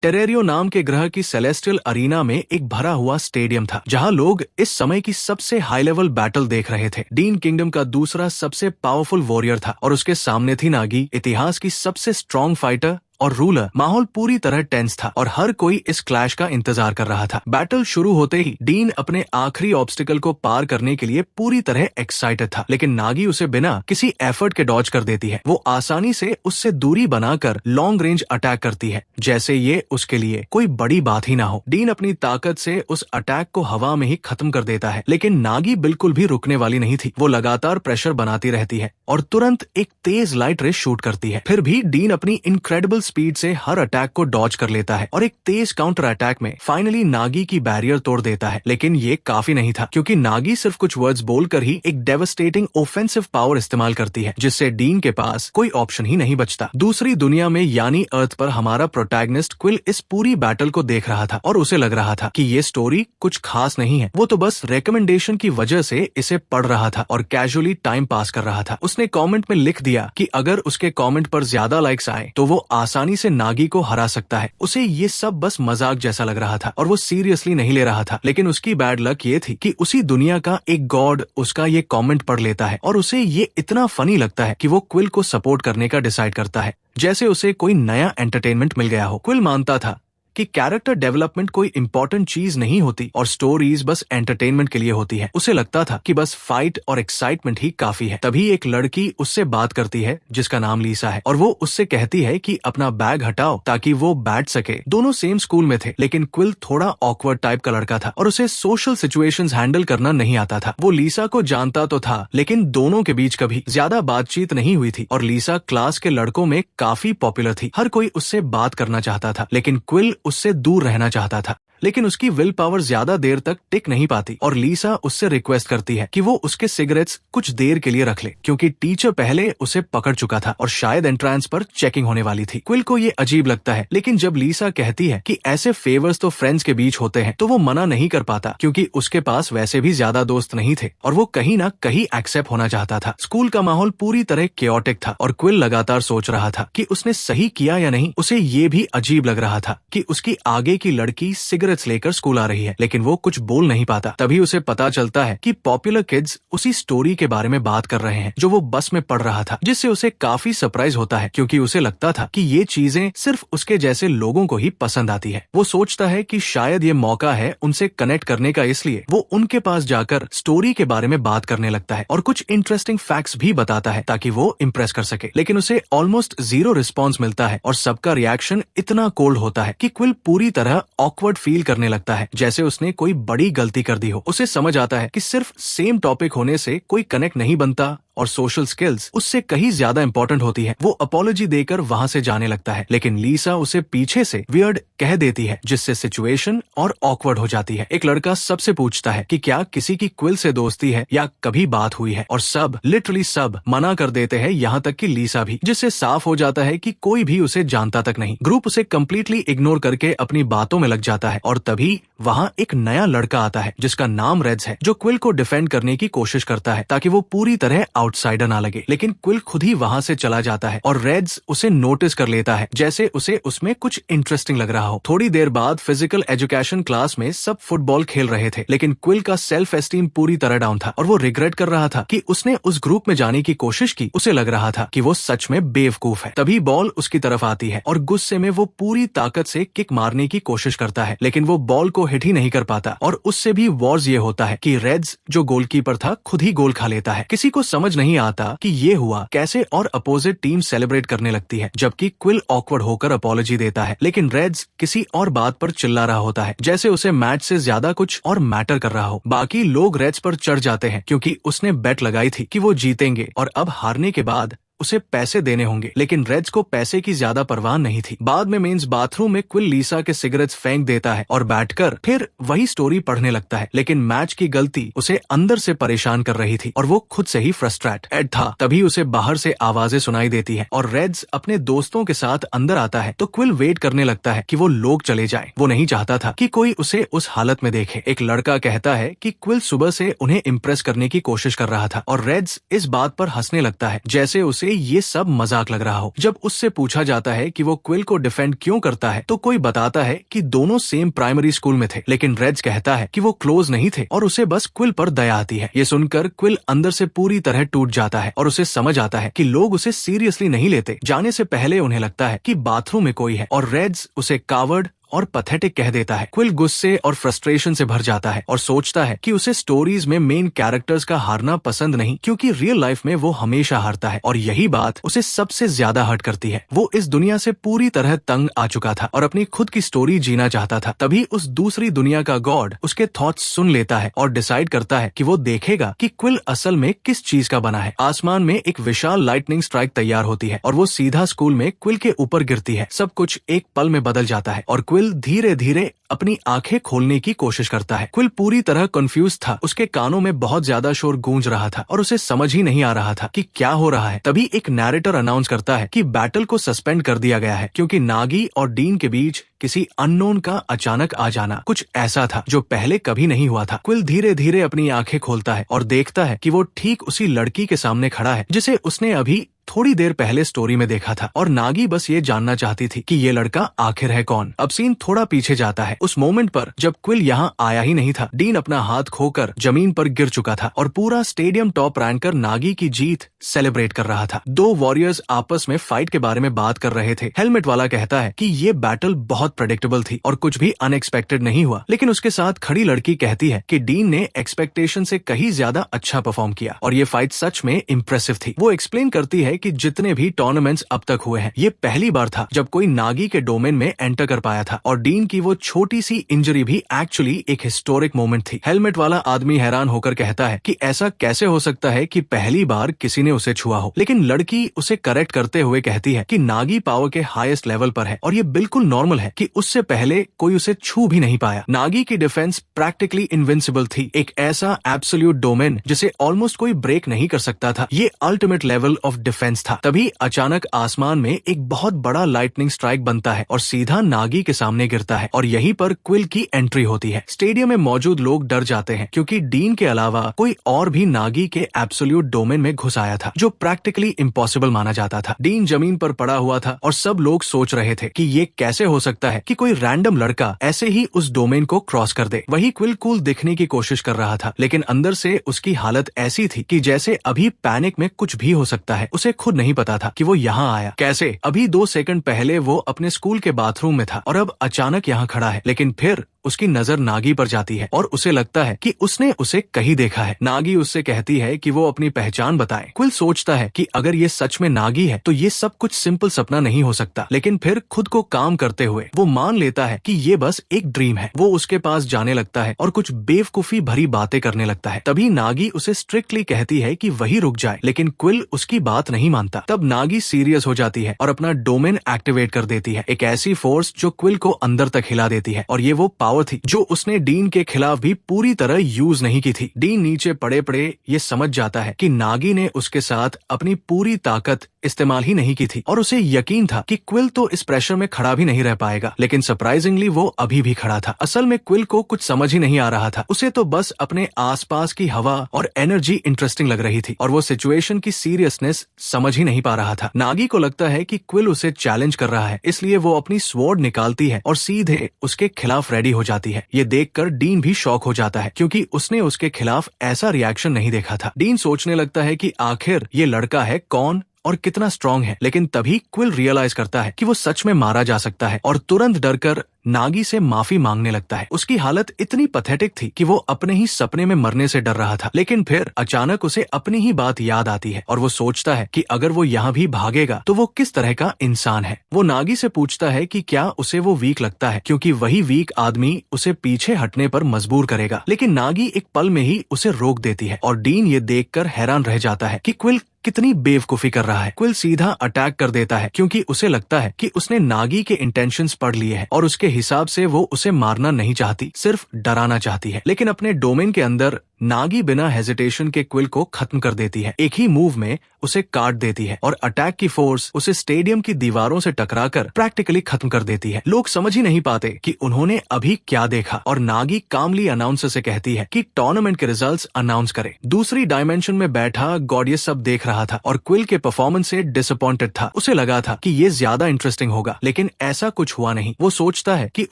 टेरेरियो नाम के ग्रह की सेलेस्टियल अरीना में एक भरा हुआ स्टेडियम था, जहां लोग इस समय की सबसे हाई लेवल बैटल देख रहे थे। डीन किंगडम का दूसरा सबसे पावरफुल वॉरियर था और उसके सामने थी नागी, इतिहास की सबसे स्ट्रॉन्ग फाइटर और रूलर। माहौल पूरी तरह टेंस था और हर कोई इस क्लैश का इंतजार कर रहा था। बैटल शुरू होते ही डीन अपने आखिरी ऑब्स्टिकल को पार करने के लिए पूरी तरह एक्साइटेड था, लेकिन नागी उसे बिना किसी एफर्ट के डॉज कर देती है। वो आसानी से उससे दूरी बनाकर लॉन्ग रेंज अटैक करती है, जैसे ये उसके लिए कोई बड़ी बात ही ना हो। डीन अपनी ताकत से उस अटैक को हवा में ही खत्म कर देता है, लेकिन नागी बिल्कुल भी रुकने वाली नहीं थी। वो लगातार प्रेशर बनाती रहती है और तुरंत एक तेज लाइट रे शूट करती है। फिर भी डीन अपनी इनक्रेडिबल स्पीड से हर अटैक को डॉज कर लेता है और एक तेज काउंटर अटैक में फाइनली नागी की बैरियर तोड़ देता है। लेकिन ये काफी नहीं था, क्योंकि नागी सिर्फ कुछ वर्ड्स बोलकर ही एक डेवास्टेटिंग ऑफेंसिव पावर इस्तेमाल करती है, जिससे डीन के पास कोई ऑप्शन ही नहीं बचता। दूसरी दुनिया में यानी अर्थ पर हमारा प्रोटैगनिस्ट क्विल इस पूरी बैटल को देख रहा था और उसे लग रहा था कि ये स्टोरी कुछ खास नहीं है। वो तो बस रिकमेंडेशन की वजह से इसे पढ़ रहा था और कैजुअली टाइम पास कर रहा था। उसने कमेंट में लिख दिया कि अगर उसके कमेंट पर ज्यादा लाइक्स आए तो वो आसानी से नागी को हरा सकता है। उसे ये सब बस मजाक जैसा लग रहा था और वो सीरियसली नहीं ले रहा था। लेकिन उसकी बैड लक ये थी कि उसी दुनिया का एक गॉड उसका ये कमेंट पढ़ लेता है और उसे ये इतना फनी लगता है कि वो क्विल को सपोर्ट करने का डिसाइड करता है, जैसे उसे कोई नया एंटरटेनमेंट मिल गया हो। क्विल मानता था कि कैरेक्टर डेवलपमेंट कोई इंपॉर्टेंट चीज नहीं होती और स्टोरीज बस एंटरटेनमेंट के लिए होती है। उसे लगता था कि बस फाइट और एक्साइटमेंट ही काफी है। तभी एक लड़की उससे बात करती है जिसका नाम लीसा है और वो उससे कहती है कि अपना बैग हटाओ ताकि वो बैठ सके। दोनों सेम स्कूल में थे, लेकिन क्विल थोड़ा ऑकवर्ड टाइप का लड़का था और उसे सोशल सिचुएशंस हैंडल करना नहीं आता था। वो लीसा को जानता तो था, लेकिन दोनों के बीच कभी ज्यादा बातचीत नहीं हुई थी और लीसा क्लास के लड़कों में काफी पॉपुलर थी। हर कोई उससे बात करना चाहता था, लेकिन क्विल उससे दूर रहना चाहता था। लेकिन उसकी विल पावर ज्यादा देर तक टिक नहीं पाती और लीसा उससे रिक्वेस्ट करती है कि वो उसके सिगरेट्स कुछ देर के लिए रख ले, क्योंकि टीचर पहले उसे पकड़ चुका था और शायद एंट्रेंस पर चेकिंग होने वाली थी। क्विल को ये अजीब लगता है, लेकिन जब लीसा कहती है कि ऐसे फेवर्स तो फ्रेंड्स के बीच होते हैं, तो वो मना नहीं कर पाता, क्योंकि उसके पास वैसे भी ज्यादा दोस्त नहीं थे और वो कहीं ना कहीं एक्सेप्ट होना चाहता था। स्कूल का माहौल पूरी तरह केओटिक था और क्विल लगातार सोच रहा था कि उसने सही किया या नहीं। उसे ये भी अजीब लग रहा था कि उसकी आगे की लड़की सिगरेट्स लेकर स्कूल आ रही है, लेकिन वो कुछ बोल नहीं पाता। तभी उसे पता चलता है कि पॉपुलर किड्स उसी स्टोरी के बारे में बात कर रहे हैं जो वो बस में पढ़ रहा था, जिससे उसे काफी सरप्राइज होता है, क्योंकि उसे लगता था कि ये चीजें सिर्फ उसके जैसे लोगों को ही पसंद आती है। वो सोचता है कि शायद ये मौका है उनसे कनेक्ट करने का, इसलिए वो उनके पास जाकर स्टोरी के बारे में बात करने लगता है और कुछ इंटरेस्टिंग फैक्ट्स भी बताता है ताकि वो इम्प्रेस कर सके। लेकिन उसे ऑलमोस्ट जीरो रिस्पॉन्स मिलता है और सबका रिएक्शन इतना कोल्ड होता है कि क्विल पूरी तरह ऑकवर्ड फील करने लगता है, जैसे उसने कोई बड़ी गलती कर दी हो। उसे समझ आता है कि सिर्फ सेम टॉपिक होने से कोई कनेक्ट नहीं बनता और सोशल स्किल्स उससे कहीं ज्यादा इंपॉर्टेंट होती है। वो अपॉलॉजी देकर वहां से जाने लगता है, लेकिन लीसा उसे पीछे से वियर्ड कह देती है, जिससे सिचुएशन और ऑकवर्ड हो जाती है। एक लड़का सबसे पूछता है कि क्या किसी की क्विल से दोस्ती है या कभी बात हुई है, और सब लिटरली सब मना कर देते हैं, यहाँ तक कि लीसा भी, जिससे साफ हो जाता है कि कोई भी उसे जानता तक नहीं। ग्रुप उसे कम्प्लीटली इग्नोर करके अपनी बातों में लग जाता है और तभी वहाँ एक नया लड़का आता है जिसका नाम रेड्स है, जो क्विल को डिफेंड करने की कोशिश करता है ताकि वो पूरी तरह आउटसाइडर ना लगे। लेकिन क्विल खुद ही वहाँ से चला जाता है और रेड्स उसे नोटिस कर लेता है, जैसे उसे उसमें कुछ इंटरेस्टिंग लग रहा हो। थोड़ी देर बाद फिजिकल एजुकेशन क्लास में सब फुटबॉल खेल रहे थे, लेकिन क्विल का सेल्फ एस्टीम पूरी तरह डाउन था और वो रिग्रेट कर रहा था कि उसने उस ग्रुप में जाने की कोशिश की। उसे लग रहा था कि वो सच में बेवकूफ है। तभी बॉल उसकी तरफ आती है और गुस्से में वो पूरी ताकत से किक मारने की कोशिश करता है, लेकिन वो बॉल को हिट ही नहीं कर पाता और उससे भी वॉर्स ये होता है कि रेड्स जो गोलकीपर था खुद ही गोल खा लेता है। किसी को समझ नहीं आता कि ये हुआ कैसे और अपोजिट टीम सेलिब्रेट करने लगती है, जबकि क्विल ऑकवर्ड होकर अपॉलॉजी देता है, लेकिन रेड्स किसी और बात पर चिल्ला रहा होता है, जैसे उसे मैच से ज्यादा कुछ और मैटर कर रहा हो। बाकी लोग रेड्स पर चढ़ जाते हैं क्योंकि उसने बेट लगाई थी कि वो जीतेंगे और अब हारने के बाद उसे पैसे देने होंगे, लेकिन रेड्स को पैसे की ज्यादा परवाह नहीं थी। बाद में मेंस बाथरूम में क्विल लीसा के सिगरेट्स फेंक देता है और बैठकर फिर वही स्टोरी पढ़ने लगता है, लेकिन मैच की गलती उसे अंदर से परेशान कर रही थी और वो खुद से ही फ्रस्ट्रेट एड था। तभी उसे बाहर से आवाजें सुनाई देती है और रेड्स अपने दोस्तों के साथ अंदर आता है, तो क्विल वेट करने लगता है कि वो लोग चले जाएं। वो नहीं चाहता था कि कोई उसे उस हालत में देखे। एक लड़का कहता है कि क्विल सुबह से उन्हें इम्प्रेस करने की कोशिश कर रहा था और रेड्स इस बात पर हंसने लगता है, जैसे उसे उसे ये सब मजाक लग रहा हो। जब उससे पूछा जाता है कि वो क्विल को डिफेंड क्यों करता है तो कोई बताता है कि दोनों सेम प्राइमरी स्कूल में थे, लेकिन रेड्स कहता है कि वो क्लोज नहीं थे और उसे बस क्विल पर दया आती है। ये सुनकर क्विल अंदर से पूरी तरह टूट जाता है और उसे समझ आता है कि लोग उसे सीरियसली नहीं लेते। जाने से पहले उन्हें लगता है कि बाथरूम में कोई है और रेड्स उसे कावर्ड और पैथेटिक कह देता है। क्विल गुस्से और फ्रस्ट्रेशन से भर जाता है और सोचता है कि उसे स्टोरीज में मेन कैरेक्टर्स का हारना पसंद नहीं, क्योंकि रियल लाइफ में वो हमेशा हारता है और यही बात उसे सबसे ज्यादा हर्ट करती है। वो इस दुनिया से पूरी तरह तंग आ चुका था और अपनी खुद की स्टोरी जीना चाहता था। तभी उस दूसरी दुनिया का गॉड उसके थॉट्स सुन लेता है और डिसाइड करता है कि वो देखेगा कि क्विल असल में किस चीज का बना है। आसमान में एक विशाल लाइटनिंग स्ट्राइक तैयार होती है और वो सीधा स्कूल में क्विल के ऊपर गिरती है। सब कुछ एक पल में बदल जाता है और क्विल धीरे धीरे अपनी आंखें खोलने की कोशिश करता है। क्विल पूरी तरह कंफ्यूज था। उसके कानों में बहुत ज्यादा शोर गूंज रहा था और उसे समझ ही नहीं आ रहा था कि क्या हो रहा है। तभी एक नैरेटर अनाउंस करता है कि बैटल को सस्पेंड कर दिया गया है, क्योंकि नागी और डीन के बीच किसी अननोन का अचानक आ जाना कुछ ऐसा था जो पहले कभी नहीं हुआ था। क्विल धीरे धीरे अपनी आंखें खोलता है और देखता है कि वो ठीक उसी लड़की के सामने खड़ा है जिसे उसने अभी थोड़ी देर पहले स्टोरी में देखा था, और नागी बस ये जानना चाहती थी कि ये लड़का आखिर है कौन। अब सीन थोड़ा पीछे जाता है उस मोमेंट पर जब क्विल यहाँ आया ही नहीं था। डीन अपना हाथ खोकर जमीन पर गिर चुका था और पूरा स्टेडियम टॉप रैंक कर नागी की जीत सेलिब्रेट कर रहा था। दो वॉरियर्स आपस में फाइट के बारे में बात कर रहे थे। हेलमेट वाला कहता है कि ये बैटल बहुत प्रेडिक्टेबल थी और कुछ भी अनएक्सपेक्टेड नहीं हुआ, लेकिन उसके साथ खड़ी लड़की कहती है कि डीन ने एक्सपेक्टेशन से कहीं ज्यादा अच्छा परफॉर्म किया और ये फाइट सच में इम्प्रेसिव थी। वो एक्सप्लेन करती है कि जितने भी टूर्नामेंट्स अब तक हुए हैं, ये पहली बार था जब कोई नागी के डोमेन में एंटर कर पाया था और डीन की वो छोटी सी इंजरी भी एक्चुअली एक हिस्टोरिक मोमेंट थी। हेलमेट वाला आदमी हैरान होकर कहता है कि ऐसा कैसे हो सकता है कि पहली बार किसी ने उसे छुआ हो, लेकिन लड़की उसे करेक्ट करते हुए कहती है कि नागी पावर के हाईएस्ट लेवल पर है और ये बिल्कुल नॉर्मल है कि उससे पहले कोई उसे छू भी नहीं पाया। नागी की डिफेंस प्रैक्टिकली इनविंसिबल थी, एक ऐसा एब्सोल्यूट डोमेन जिसे ऑलमोस्ट कोई ब्रेक नहीं कर सकता था। ये अल्टीमेट लेवल ऑफ डिफेंस था। तभी अचानक आसमान में एक बहुत बड़ा लाइटनिंग स्ट्राइक बनता है और सीधा नागी के सामने गिरता है और यहीं पर क्विल की एंट्री होती है। स्टेडियम में मौजूद लोग डर जाते हैं क्योंकि डीन के अलावा कोई और भी नागी के एब्सोल्यूट डोमेन में घुस आया था, जो प्रैक्टिकली इम्पॉसिबल माना जाता था। डीन जमीन पर पड़ा हुआ था और सब लोग सोच रहे थे कि ये कैसे हो सकता है कि कोई रैंडम लड़का ऐसे ही उस डोमेन को क्रॉस कर दे। वही क्विल कूल दिखने की कोशिश कर रहा था, लेकिन अंदर से उसकी हालत ऐसी थी कि जैसे अभी पैनिक में कुछ भी हो सकता है। उसे खुद नहीं पता था कि वो यहाँ आया कैसे। अभी 2 सेकंड पहले वो अपने स्कूल के बाथरूम में था और अब अचानक यहाँ खड़ा है, लेकिन फिर उसकी नजर नागी पर जाती है और उसे लगता है कि उसने उसे कहीं देखा है। नागी उससे कहती है कि वो अपनी पहचान बताए। क्विल सोचता है कि अगर ये सच में नागी है तो ये सब कुछ सिंपल सपना नहीं हो सकता, लेकिन फिर खुद को काम करते हुए वो मान लेता है कि ये बस एक ड्रीम है। वो उसके पास जाने लगता है और कुछ बेवकूफी भरी बातें करने लगता है। तभी नागी उसे स्ट्रिक्टली कहती है कि वही रुक जाए, लेकिन क्विल उसकी बात नहीं मानता। तब नागी सीरियस हो जाती है और अपना डोमेन एक्टिवेट कर देती है, एक ऐसी फोर्स जो क्विल को अंदर तक हिला देती है और ये वो पावर थी जो उसने डीन के खिलाफ भी पूरी तरह यूज नहीं की थी। डीन नीचे पड़े पड़े ये समझ जाता है कि नागी ने उसके साथ अपनी पूरी ताकत इस्तेमाल ही नहीं की थी और उसे यकीन था कि क्विल तो इस प्रेशर में खड़ा भी नहीं रह पाएगा, लेकिन सरप्राइजिंगली वो अभी भी खड़ा था। असल में क्विल को कुछ समझ ही नहीं आ रहा था। उसे तो बस अपने आसपास की हवा और एनर्जी इंटरेस्टिंग लग रही थी और वो सिचुएशन की सीरियसनेस समझ ही नहीं पा रहा था। नागी को लगता है कि क्विल उसे चैलेंज कर रहा है, इसलिए वो अपनी स्वॉर्ड निकालती है और सीधे उसके खिलाफ रेडी हो जाती है। ये देखकर डीन भी शॉक हो जाता है क्योंकि उसने उसके खिलाफ ऐसा रिएक्शन नहीं देखा था। डीन सोचने लगता है कि आखिर ये लड़का है कौन और कितना स्ट्रांग है, लेकिन तभी क्विल रियलाइज करता है कि वो सच में मारा जा सकता है और तुरंत डरकर नागी से माफी मांगने लगता है। उसकी हालत इतनी पैथेटिक थी कि वो अपने ही सपने में मरने से डर रहा था, लेकिन फिर अचानक उसे अपनी ही बात याद आती है और वो सोचता है कि अगर वो यहाँ भी भागेगा तो वो किस तरह का इंसान है। वो नागी से पूछता है कि क्या उसे वो वीक लगता है, क्योंकि वही वीक आदमी उसे पीछे हटने पर मजबूर करेगा, लेकिन नागी एक पल में ही उसे रोक देती है और डीन ये देखकर हैरान रह जाता है कि क्विल कितनी बेवकूफी कर रहा है। क्विल सीधा अटैक कर देता है क्योंकि उसे लगता है कि उसने नागी के इंटेंशंस पढ़ लिए हैं और उसके उसके हिसाब से वो उसे मारना नहीं चाहती, सिर्फ डराना चाहती है। लेकिन अपने डोमेन के अंदर नागी बिना हेजिटेशन के क्विल को खत्म कर देती है। एक ही मूव में उसे काट देती है और अटैक की फोर्स उसे स्टेडियम की दीवारों से टकराकर प्रैक्टिकली खत्म कर देती है। लोग समझ ही नहीं पाते कि उन्होंने अभी क्या देखा और नागी कामली अनाउंसर से कहती है कि टूर्नामेंट के रिजल्ट्स अनाउंस करे। दूसरी डायमेंशन में बैठा गॉड ये सब देख रहा था और क्विल के परफॉर्मेंस से डिसअपॉइंटेड था। उसे लगा था कि ये ज्यादा इंटरेस्टिंग होगा, लेकिन ऐसा कुछ हुआ नहीं। वो सोचता है कि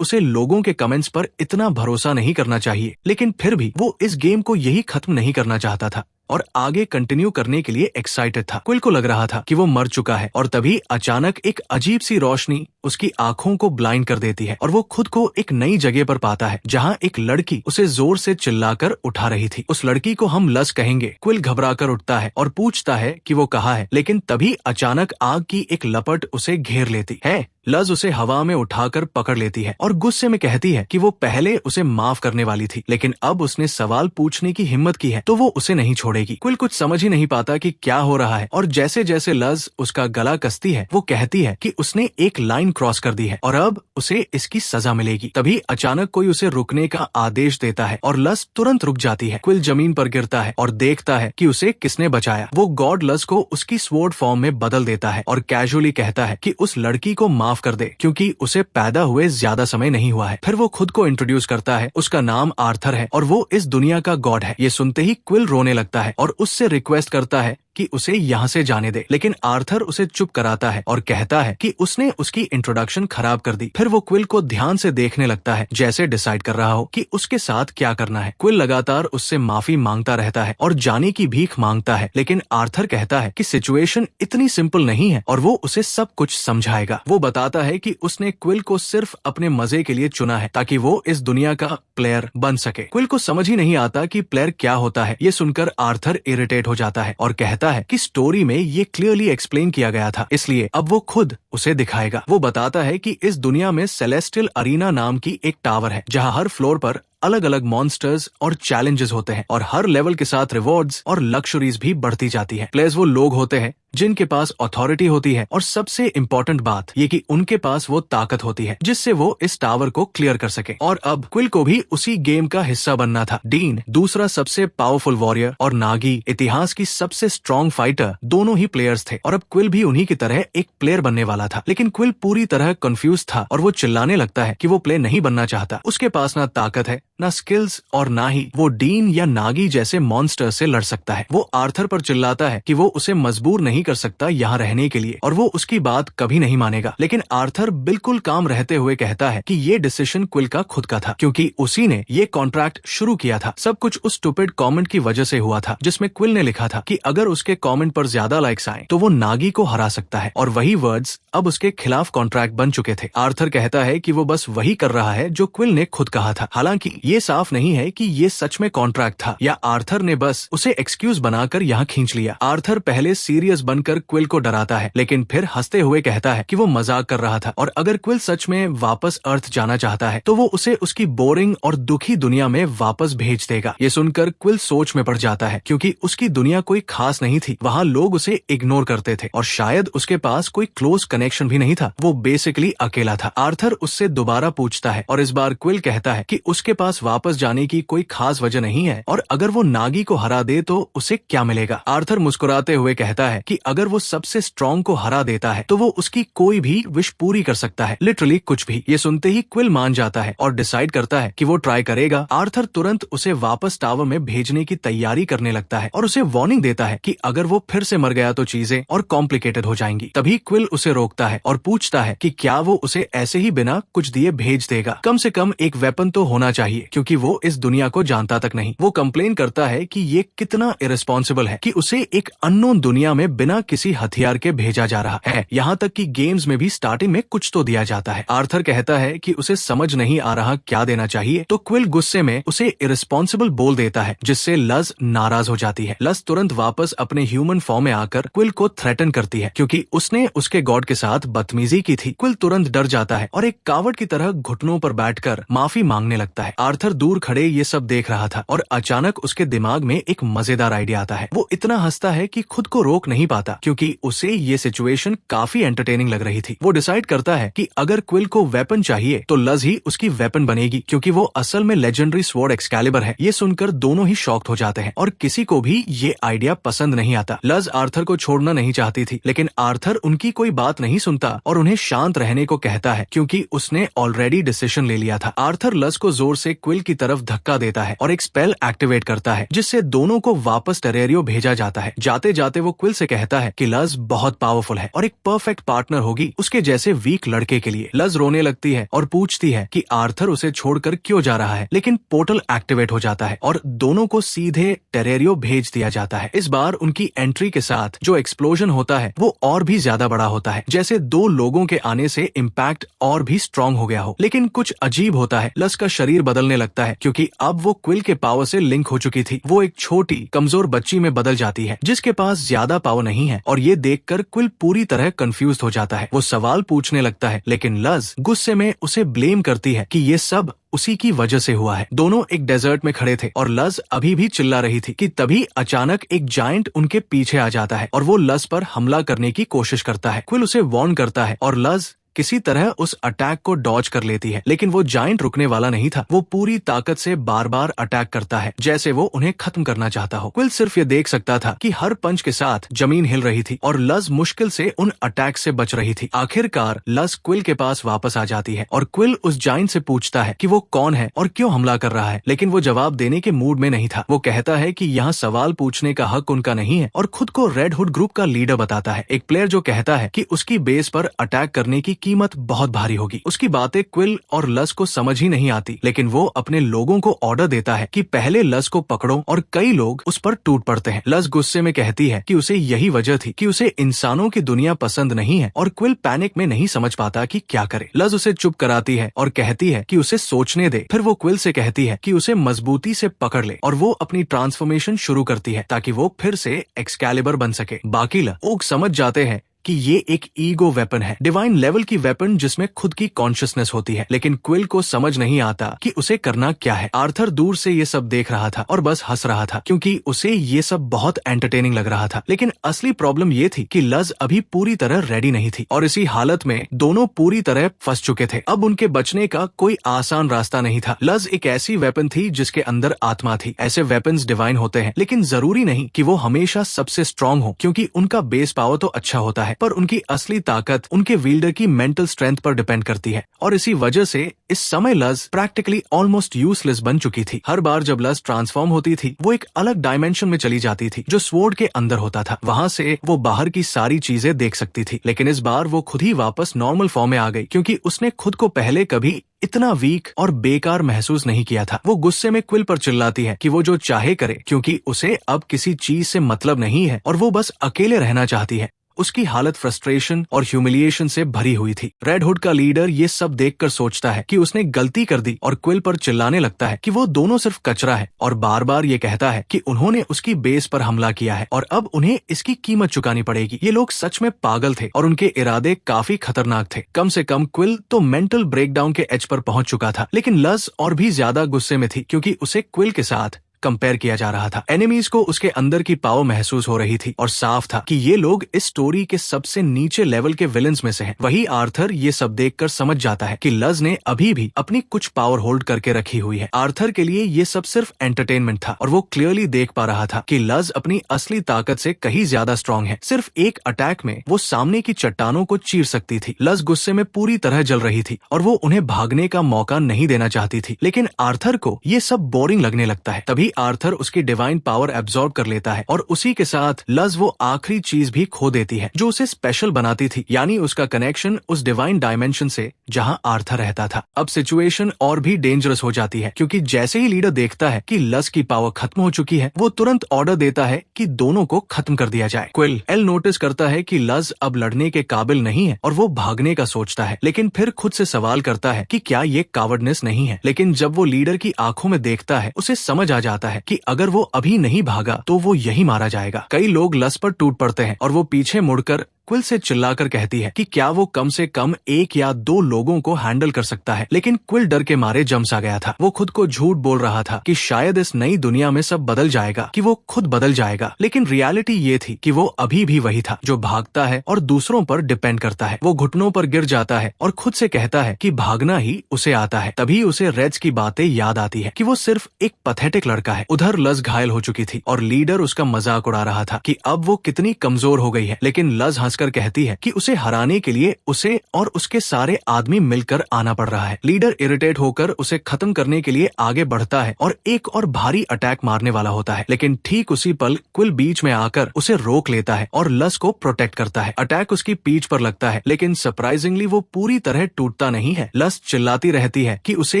उसे लोगों के कमेंट्स पर इतना भरोसा नहीं करना चाहिए, लेकिन फिर भी वो इस गेम को यही खत्म नहीं करना चाहता था और आगे कंटिन्यू करने के लिए एक्साइटेड था। क्विल को लग रहा था कि वो मर चुका है और तभी अचानक एक अजीब सी रोशनी उसकी आंखों को ब्लाइंड कर देती है और वो खुद को एक नई जगह पर पाता है जहां एक लड़की उसे जोर से चिल्लाकर उठा रही थी। उस लड़की को हम लस कहेंगे। क्विल घबराकर उठता है और पूछता है कि वो कहाँ है, लेकिन तभी अचानक आग की एक लपट उसे घेर लेती है। लज उसे हवा में उठाकर पकड़ लेती है और गुस्से में कहती है कि वो पहले उसे माफ करने वाली थी, लेकिन अब उसने सवाल पूछने की हिम्मत की है तो वो उसे नहीं छोड़ेगी। क्विल कुछ समझ ही नहीं पाता कि क्या हो रहा है और जैसे जैसे लज उसका गला कसती है वो कहती है कि उसने एक लाइन क्रॉस कर दी है और अब उसे इसकी सजा मिलेगी। तभी अचानक कोई उसे रुकने का आदेश देता है और लज तुरंत रुक जाती है। क्विल जमीन पर गिरता है और देखता है कि उसे किसने बचाया। वो गॉड लज को उसकी स्वॉर्ड फॉर्म में बदल देता है और कैजुअली कहता है कि उस लड़की को माफ कर दे क्योंकि उसे पैदा हुए ज्यादा समय नहीं हुआ है। फिर वो खुद को इंट्रोड्यूस करता है। उसका नाम आर्थर है और वो इस दुनिया का गॉड है। ये सुनते ही क्विल रोने लगता है और उससे रिक्वेस्ट करता है कि उसे यहाँ से जाने दे, लेकिन आर्थर उसे चुप कराता है और कहता है कि उसने उसकी इंट्रोडक्शन खराब कर दी। फिर वो क्विल को ध्यान से देखने लगता है जैसे डिसाइड कर रहा हो कि उसके साथ क्या करना है। क्विल लगातार उससे माफी मांगता रहता है और जाने की भीख मांगता है, लेकिन आर्थर कहता है कि सिचुएशन इतनी सिंपल नहीं है और वो उसे सब कुछ समझाएगा। वो बताता है कि उसने क्विल को सिर्फ अपने मजे के लिए चुना है ताकि वो इस दुनिया का प्लेयर बन सके। क्विल को समझ ही नहीं आता कि प्लेयर क्या होता है। ये सुनकर आर्थर इरिटेट हो जाता है और कहता है कि स्टोरी में ये क्लियरली एक्सप्लेन किया गया था, इसलिए अब वो खुद उसे दिखाएगा। वो बताता है कि इस दुनिया में सेलेस्टियल अरीना नाम की एक टावर है जहां हर फ्लोर पर अलग अलग मॉन्स्टर्स और चैलेंजेस होते हैं और हर लेवल के साथ रिवॉर्ड्स और लक्जरीज भी बढ़ती जाती है। प्लेयर्स वो लोग होते हैं जिनके पास अथॉरिटी होती है और सबसे इम्पोर्टेंट बात ये कि उनके पास वो ताकत होती है जिससे वो इस टावर को क्लियर कर सके। और अब क्विल को भी उसी गेम का हिस्सा बनना था। डीन दूसरा सबसे पावरफुल वॉरियर और नागी इतिहास की सबसे स्ट्रॉन्ग फाइटर दोनों ही प्लेयर्स थे और अब क्विल भी उन्हीं की तरह एक प्लेयर बनने वाला था। लेकिन क्विल पूरी तरह कंफ्यूज था और वो चिल्लाने लगता है कि वो प्लेयर नहीं बनना चाहता। उसके पास ना ताकत है, ना स्किल्स और ना ही वो डीन या नागी जैसे मॉन्स्टर से लड़ सकता है। वो आर्थर पर चिल्लाता है कि वो उसे मजबूर नहीं कर सकता यहाँ रहने के लिए और वो उसकी बात कभी नहीं मानेगा। लेकिन आर्थर बिल्कुल काम रहते हुए कहता है कि ये डिसीजन क्विल का खुद का था क्योंकि उसी ने ये कॉन्ट्रैक्ट शुरू किया था। सब कुछ उस स्टूपिड कमेंट की वजह से हुआ था जिसमें क्विल ने लिखा था कि अगर उसके कमेंट पर ज्यादा लाइक्स आए तो वो नागी को हरा सकता है और वही वर्ड्स अब उसके खिलाफ कॉन्ट्रैक्ट बन चुके थे। आर्थर कहता है कि वो बस वही कर रहा है जो क्विल ने खुद कहा था। हालांकि ये साफ नहीं है कि ये सच में कॉन्ट्रैक्ट था या आर्थर ने बस उसे एक्सक्यूज बनाकर यहाँ खींच लिया। आर्थर पहले सीरियस बनकर क्विल को डराता है, लेकिन फिर हंसते हुए कहता है कि वो मजाक कर रहा था और अगर क्विल सच में वापस अर्थ जाना चाहता है तो वो उसे उसकी बोरिंग और दुखी दुनिया में वापस भेज देगा। ये सुनकर क्विल सोच में पड़ जाता है क्योंकि उसकी दुनिया कोई खास नहीं थी। वहाँ लोग उसे इग्नोर करते थे और शायद उसके पास कोई क्लोज कनेक्शन भी नहीं था। वो बेसिकली अकेला था। आर्थर उससे दोबारा पूछता है और इस बार क्विल कहता है कि उसके पास वापस जाने की कोई खास वजह नहीं है और अगर वो नागी को हरा दे तो उसे क्या मिलेगा। आर्थर मुस्कुराते हुए कहता है कि अगर वो सबसे स्ट्रॉन्ग को हरा देता है तो वो उसकी कोई भी विश पूरी कर सकता है, लिटरली कुछ भी। ये सुनते ही क्विल मान जाता है और डिसाइड करता है कि वो ट्राई करेगा। आर्थर तुरंत उसे वापस टावर में भेजने की तैयारी करने लगता है और उसे वार्निंग देता है कि अगर वो फिर से मर गया तो चीजें और कॉम्प्लिकेटेड हो जाएंगी। तभी क्विल उसे रोकता है और पूछता है कि क्या वो उसे ऐसे ही बिना कुछ दिए भेज देगा। कम से कम एक वेपन तो होना चाहिए क्योंकि वो इस दुनिया को जानता तक नहीं। वो कंप्लेन करता है कि ये कितना इरेस्पॉन्सिबल है कि उसे एक अननोन दुनिया में बिना किसी हथियार के भेजा जा रहा है। यहाँ तक कि गेम्स में भी स्टार्टिंग में कुछ तो दिया जाता है। आर्थर कहता है कि उसे समझ नहीं आ रहा क्या देना चाहिए तो क्विल गुस्से में उसे इरेस्पॉन्सिबल बोल देता है जिससे लज नाराज हो जाती है। लज तुरंत वापस अपने ह्यूमन फॉर्म में आकर क्विल को थ्रेटन करती है क्योंकि उसने उसके गॉड के साथ बदतमीजी की थी। क्विल तुरंत डर जाता है और एक कावड़ की तरह घुटनों पर बैठकर माफी मांगने लगता है। आर्थर दूर खड़े ये सब देख रहा था और अचानक उसके दिमाग में एक मजेदार आइडिया आता है। वो इतना हंसता है कि खुद को रोक नहीं पाता क्योंकि उसे ये सिचुएशन काफी एंटरटेनिंग लग रही थी। वो डिसाइड करता है कि अगर क्विल को वेपन चाहिए तो लज ही उसकी वेपन बनेगी क्योंकि वो असल में लेजेंडरी स्वॉर्ड एक्सकैलिबर है। ये सुनकर दोनों ही शॉक्ड हो जाते हैं और किसी को भी ये आइडिया पसंद नहीं आता। लज आर्थर को छोड़ना नहीं चाहती थी लेकिन आर्थर उनकी कोई बात नहीं सुनता और उन्हें शांत रहने को कहता है क्योंकि उसने ऑलरेडी डिसीजन ले लिया था। आर्थर लज को जोर से क्विल की तरफ धक्का देता है और एक स्पेल एक्टिवेट करता है जिससे दोनों को वापस टेरेरियो भेजा जाता है। जाते जाते वो क्विल से कहता है कि लज बहुत पावरफुल है और एक परफेक्ट पार्टनर होगी उसके जैसे वीक लड़के के लिए। लज रोने लगती है और पूछती है कि आर्थर उसे छोड़कर क्यों जा रहा है, लेकिन पोर्टल एक्टिवेट हो जाता है और दोनों को सीधे टेरेरियो भेज दिया जाता है। इस बार उनकी एंट्री के साथ जो एक्सप्लोजन होता है वो और भी ज्यादा बड़ा होता है, जैसे दो लोगों के आने से इम्पैक्ट और भी स्ट्रॉन्ग हो गया हो। लेकिन कुछ अजीब होता है, लज का शरीर बदलने लगता है क्योंकि अब वो क्विल के पावर से लिंक हो चुकी थी। वो एक छोटी कमजोर बच्ची में बदल जाती है जिसके पास ज्यादा पावर नहीं है और ये देखकर क्विल पूरी तरह कंफ्यूज हो जाता है। वो सवाल पूछने लगता है लेकिन लज गुस्से में उसे ब्लेम करती है कि ये सब उसी की वजह से हुआ है। दोनों एक डेजर्ट में खड़े थे और लज अभी भी चिल्ला रही थी कि तभी अचानक एक जायंट उनके पीछे आ जाता है और वो लज पर हमला करने की कोशिश करता है। क्विल उसे वार्न करता है और लज किसी तरह उस अटैक को डॉज कर लेती है, लेकिन वो जायंट रुकने वाला नहीं था। वो पूरी ताकत से बार बार अटैक करता है जैसे वो उन्हें खत्म करना चाहता हो। क्विल सिर्फ ये देख सकता था कि हर पंच के साथ जमीन हिल रही थी और लज मुश्किल से उन अटैक से बच रही थी। आखिरकार लज क्विल के पास वापस आ जाती है और क्विल उस जायंट से पूछता है कि वो कौन है और क्यों हमला कर रहा है, लेकिन वो जवाब देने के मूड में नहीं था। वो कहता है कि यहाँ सवाल पूछने का हक उनका नहीं है और खुद को रेड हुड ग्रुप का लीडर बताता है। एक प्लेयर जो कहता है कि उसकी बेस पर अटैक करने की कीमत बहुत भारी होगी। उसकी बातें क्विल और लज को समझ ही नहीं आती, लेकिन वो अपने लोगों को ऑर्डर देता है कि पहले लज को पकड़ो और कई लोग उस पर टूट पड़ते हैं। लज गुस्से में कहती है कि उसे यही वजह थी कि उसे इंसानों की दुनिया पसंद नहीं है और क्विल पैनिक में नहीं समझ पाता कि क्या करे। लज उसे चुप कराती है और कहती है कि उसे सोचने दे। फिर वो क्विल से कहती है कि उसे मजबूती से पकड़ ले और वो अपनी ट्रांसफॉर्मेशन शुरू करती है ताकि वो फिर से एक्सकैलिबर बन सके। बाकी लोग समझ जाते हैं कि ये एक ईगो वेपन है, डिवाइन लेवल की वेपन जिसमें खुद की कॉन्शियसनेस होती है, लेकिन क्विल को समझ नहीं आता कि उसे करना क्या है। आर्थर दूर से ये सब देख रहा था और बस हंस रहा था क्योंकि उसे ये सब बहुत एंटरटेनिंग लग रहा था। लेकिन असली प्रॉब्लम ये थी कि लज अभी पूरी तरह रेडी नहीं थी और इसी हालत में दोनों पूरी तरह फंस चुके थे। अब उनके बचने का कोई आसान रास्ता नहीं था। लज एक ऐसी वेपन थी जिसके अंदर आत्मा थी। ऐसे वेपन्स डिवाइन होते हैं, लेकिन जरूरी नहीं कि वो हमेशा सबसे स्ट्रॉन्ग हो क्योंकि उनका बेस पावर तो अच्छा होता है, पर उनकी असली ताकत उनके विल्डर की मेंटल स्ट्रेंथ पर डिपेंड करती है। और इसी वजह से इस समय लज प्रैक्टिकली ऑलमोस्ट यूजलेस बन चुकी थी। हर बार जब लज ट्रांसफॉर्म होती थी वो एक अलग डायमेंशन में चली जाती थी जो स्वॉर्ड के अंदर होता था। वहाँ से वो बाहर की सारी चीजें देख सकती थी, लेकिन इस बार वो खुद ही वापस नॉर्मल फॉर्म में आ गई क्योंकि उसने खुद को पहले कभी इतना वीक और बेकार महसूस नहीं किया था। वो गुस्से में क्विल पर चिल्लाती है कि वो जो चाहे करे क्योंकि उसे अब किसी चीज से मतलब नहीं है और वो बस अकेले रहना चाहती है। उसकी हालत फ्रस्ट्रेशन और ह्यूमिलिएशन से भरी हुई थी। रेड हुड का लीडर ये सब देखकर सोचता है कि उसने गलती कर दी और क्विल पर चिल्लाने लगता है कि वो दोनों सिर्फ कचरा है और बार बार ये कहता है कि उन्होंने उसकी बेस पर हमला किया है और अब उन्हें इसकी कीमत चुकानी पड़ेगी। ये लोग सच में पागल थे और उनके इरादे काफी खतरनाक थे। कम से कम क्विल तो मेंटल ब्रेकडाउन के एज पर पहुंच चुका था, लेकिन लज और भी ज्यादा गुस्से में थी क्योंकि उसे क्विल के साथ कंपेयर किया जा रहा था। एनिमीज को उसके अंदर की पावर महसूस हो रही थी और साफ था कि ये लोग इस स्टोरी के सबसे नीचे लेवल के विलेंस में से हैं। वही आर्थर ये सब देखकर समझ जाता है कि लज ने अभी भी अपनी कुछ पावर होल्ड करके रखी हुई है। आर्थर के लिए ये सब सिर्फ एंटरटेनमेंट था और वो क्लियरली देख पा रहा था कि लज अपनी असली ताकत से कहीं ज्यादा स्ट्रॉन्ग है। सिर्फ एक अटैक में वो सामने की चट्टानों को चीर सकती थी। लज गुस्से में पूरी तरह जल रही थी और वो उन्हें भागने का मौका नहीं देना चाहती थी, लेकिन आर्थर को ये सब बोरिंग लगने लगता है। तभी आर्थर उसकी डिवाइन पावर एब्जॉर्ब कर लेता है और उसी के साथ लज वो आखिरी चीज भी खो देती है जो उसे स्पेशल बनाती थी, यानी उसका कनेक्शन उस डिवाइन डायमेंशन से जहां आर्थर रहता था। अब सिचुएशन और भी डेंजरस हो जाती है क्योंकि जैसे ही लीडर देखता है कि लज की पावर खत्म हो चुकी है वो तुरंत ऑर्डर देता है कि दोनों को खत्म कर दिया जाए। क्विल एल नोटिस करता है कि लज अब लड़ने के काबिल नहीं है और वो भागने का सोचता है, लेकिन फिर खुद से सवाल करता है कि क्या ये कावर्डनेस नहीं है। लेकिन जब वो लीडर की आंखों में देखता है उसे समझ आ जाता है कि अगर वो अभी नहीं भागा तो वो यही मारा जाएगा। कई लोग लज पर टूट पड़ते हैं और वो पीछे मुड़कर क्विल से चिल्लाकर कहती है कि क्या वो कम से कम 1 या 2 लोगों को हैंडल कर सकता है। लेकिन क्विल डर के मारे जम सा गया था। वो खुद को झूठ बोल रहा था कि शायद इस नई दुनिया में सब बदल जाएगा, कि वो खुद बदल जाएगा। लेकिन रियलिटी ये थी कि वो अभी भी वही था जो भागता है और दूसरों पर डिपेंड करता है। वो घुटनों पर गिर जाता है और खुद से कहता है कि भागना ही उसे आता है। तभी उसे रेड्स की बातें याद आती है कि वो सिर्फ एक पैथेटिक लड़का है। उधर लज घायल हो चुकी थी और लीडर उसका मजाक उड़ा रहा था कि अब वो कितनी कमजोर हो गई है। लेकिन लज हंसकर कहती है कि उसे हराने के लिए उसे और उसके सारे आदमी मिलकर आना पड़ रहा है। लीडर इरिटेट होकर उसे खत्म करने के लिए आगे बढ़ता है और एक और भारी अटैक मारने वाला होता है। लेकिन ठीक उसी पल क्विल बीच में आकर उसे रोक लेता है और लज को प्रोटेक्ट करता है। अटैक उसकी पीठ पर लगता है, लेकिन सरप्राइजिंगली वो पूरी तरह टूटता नहीं है। लज चिल्लाती रहती है कि उसे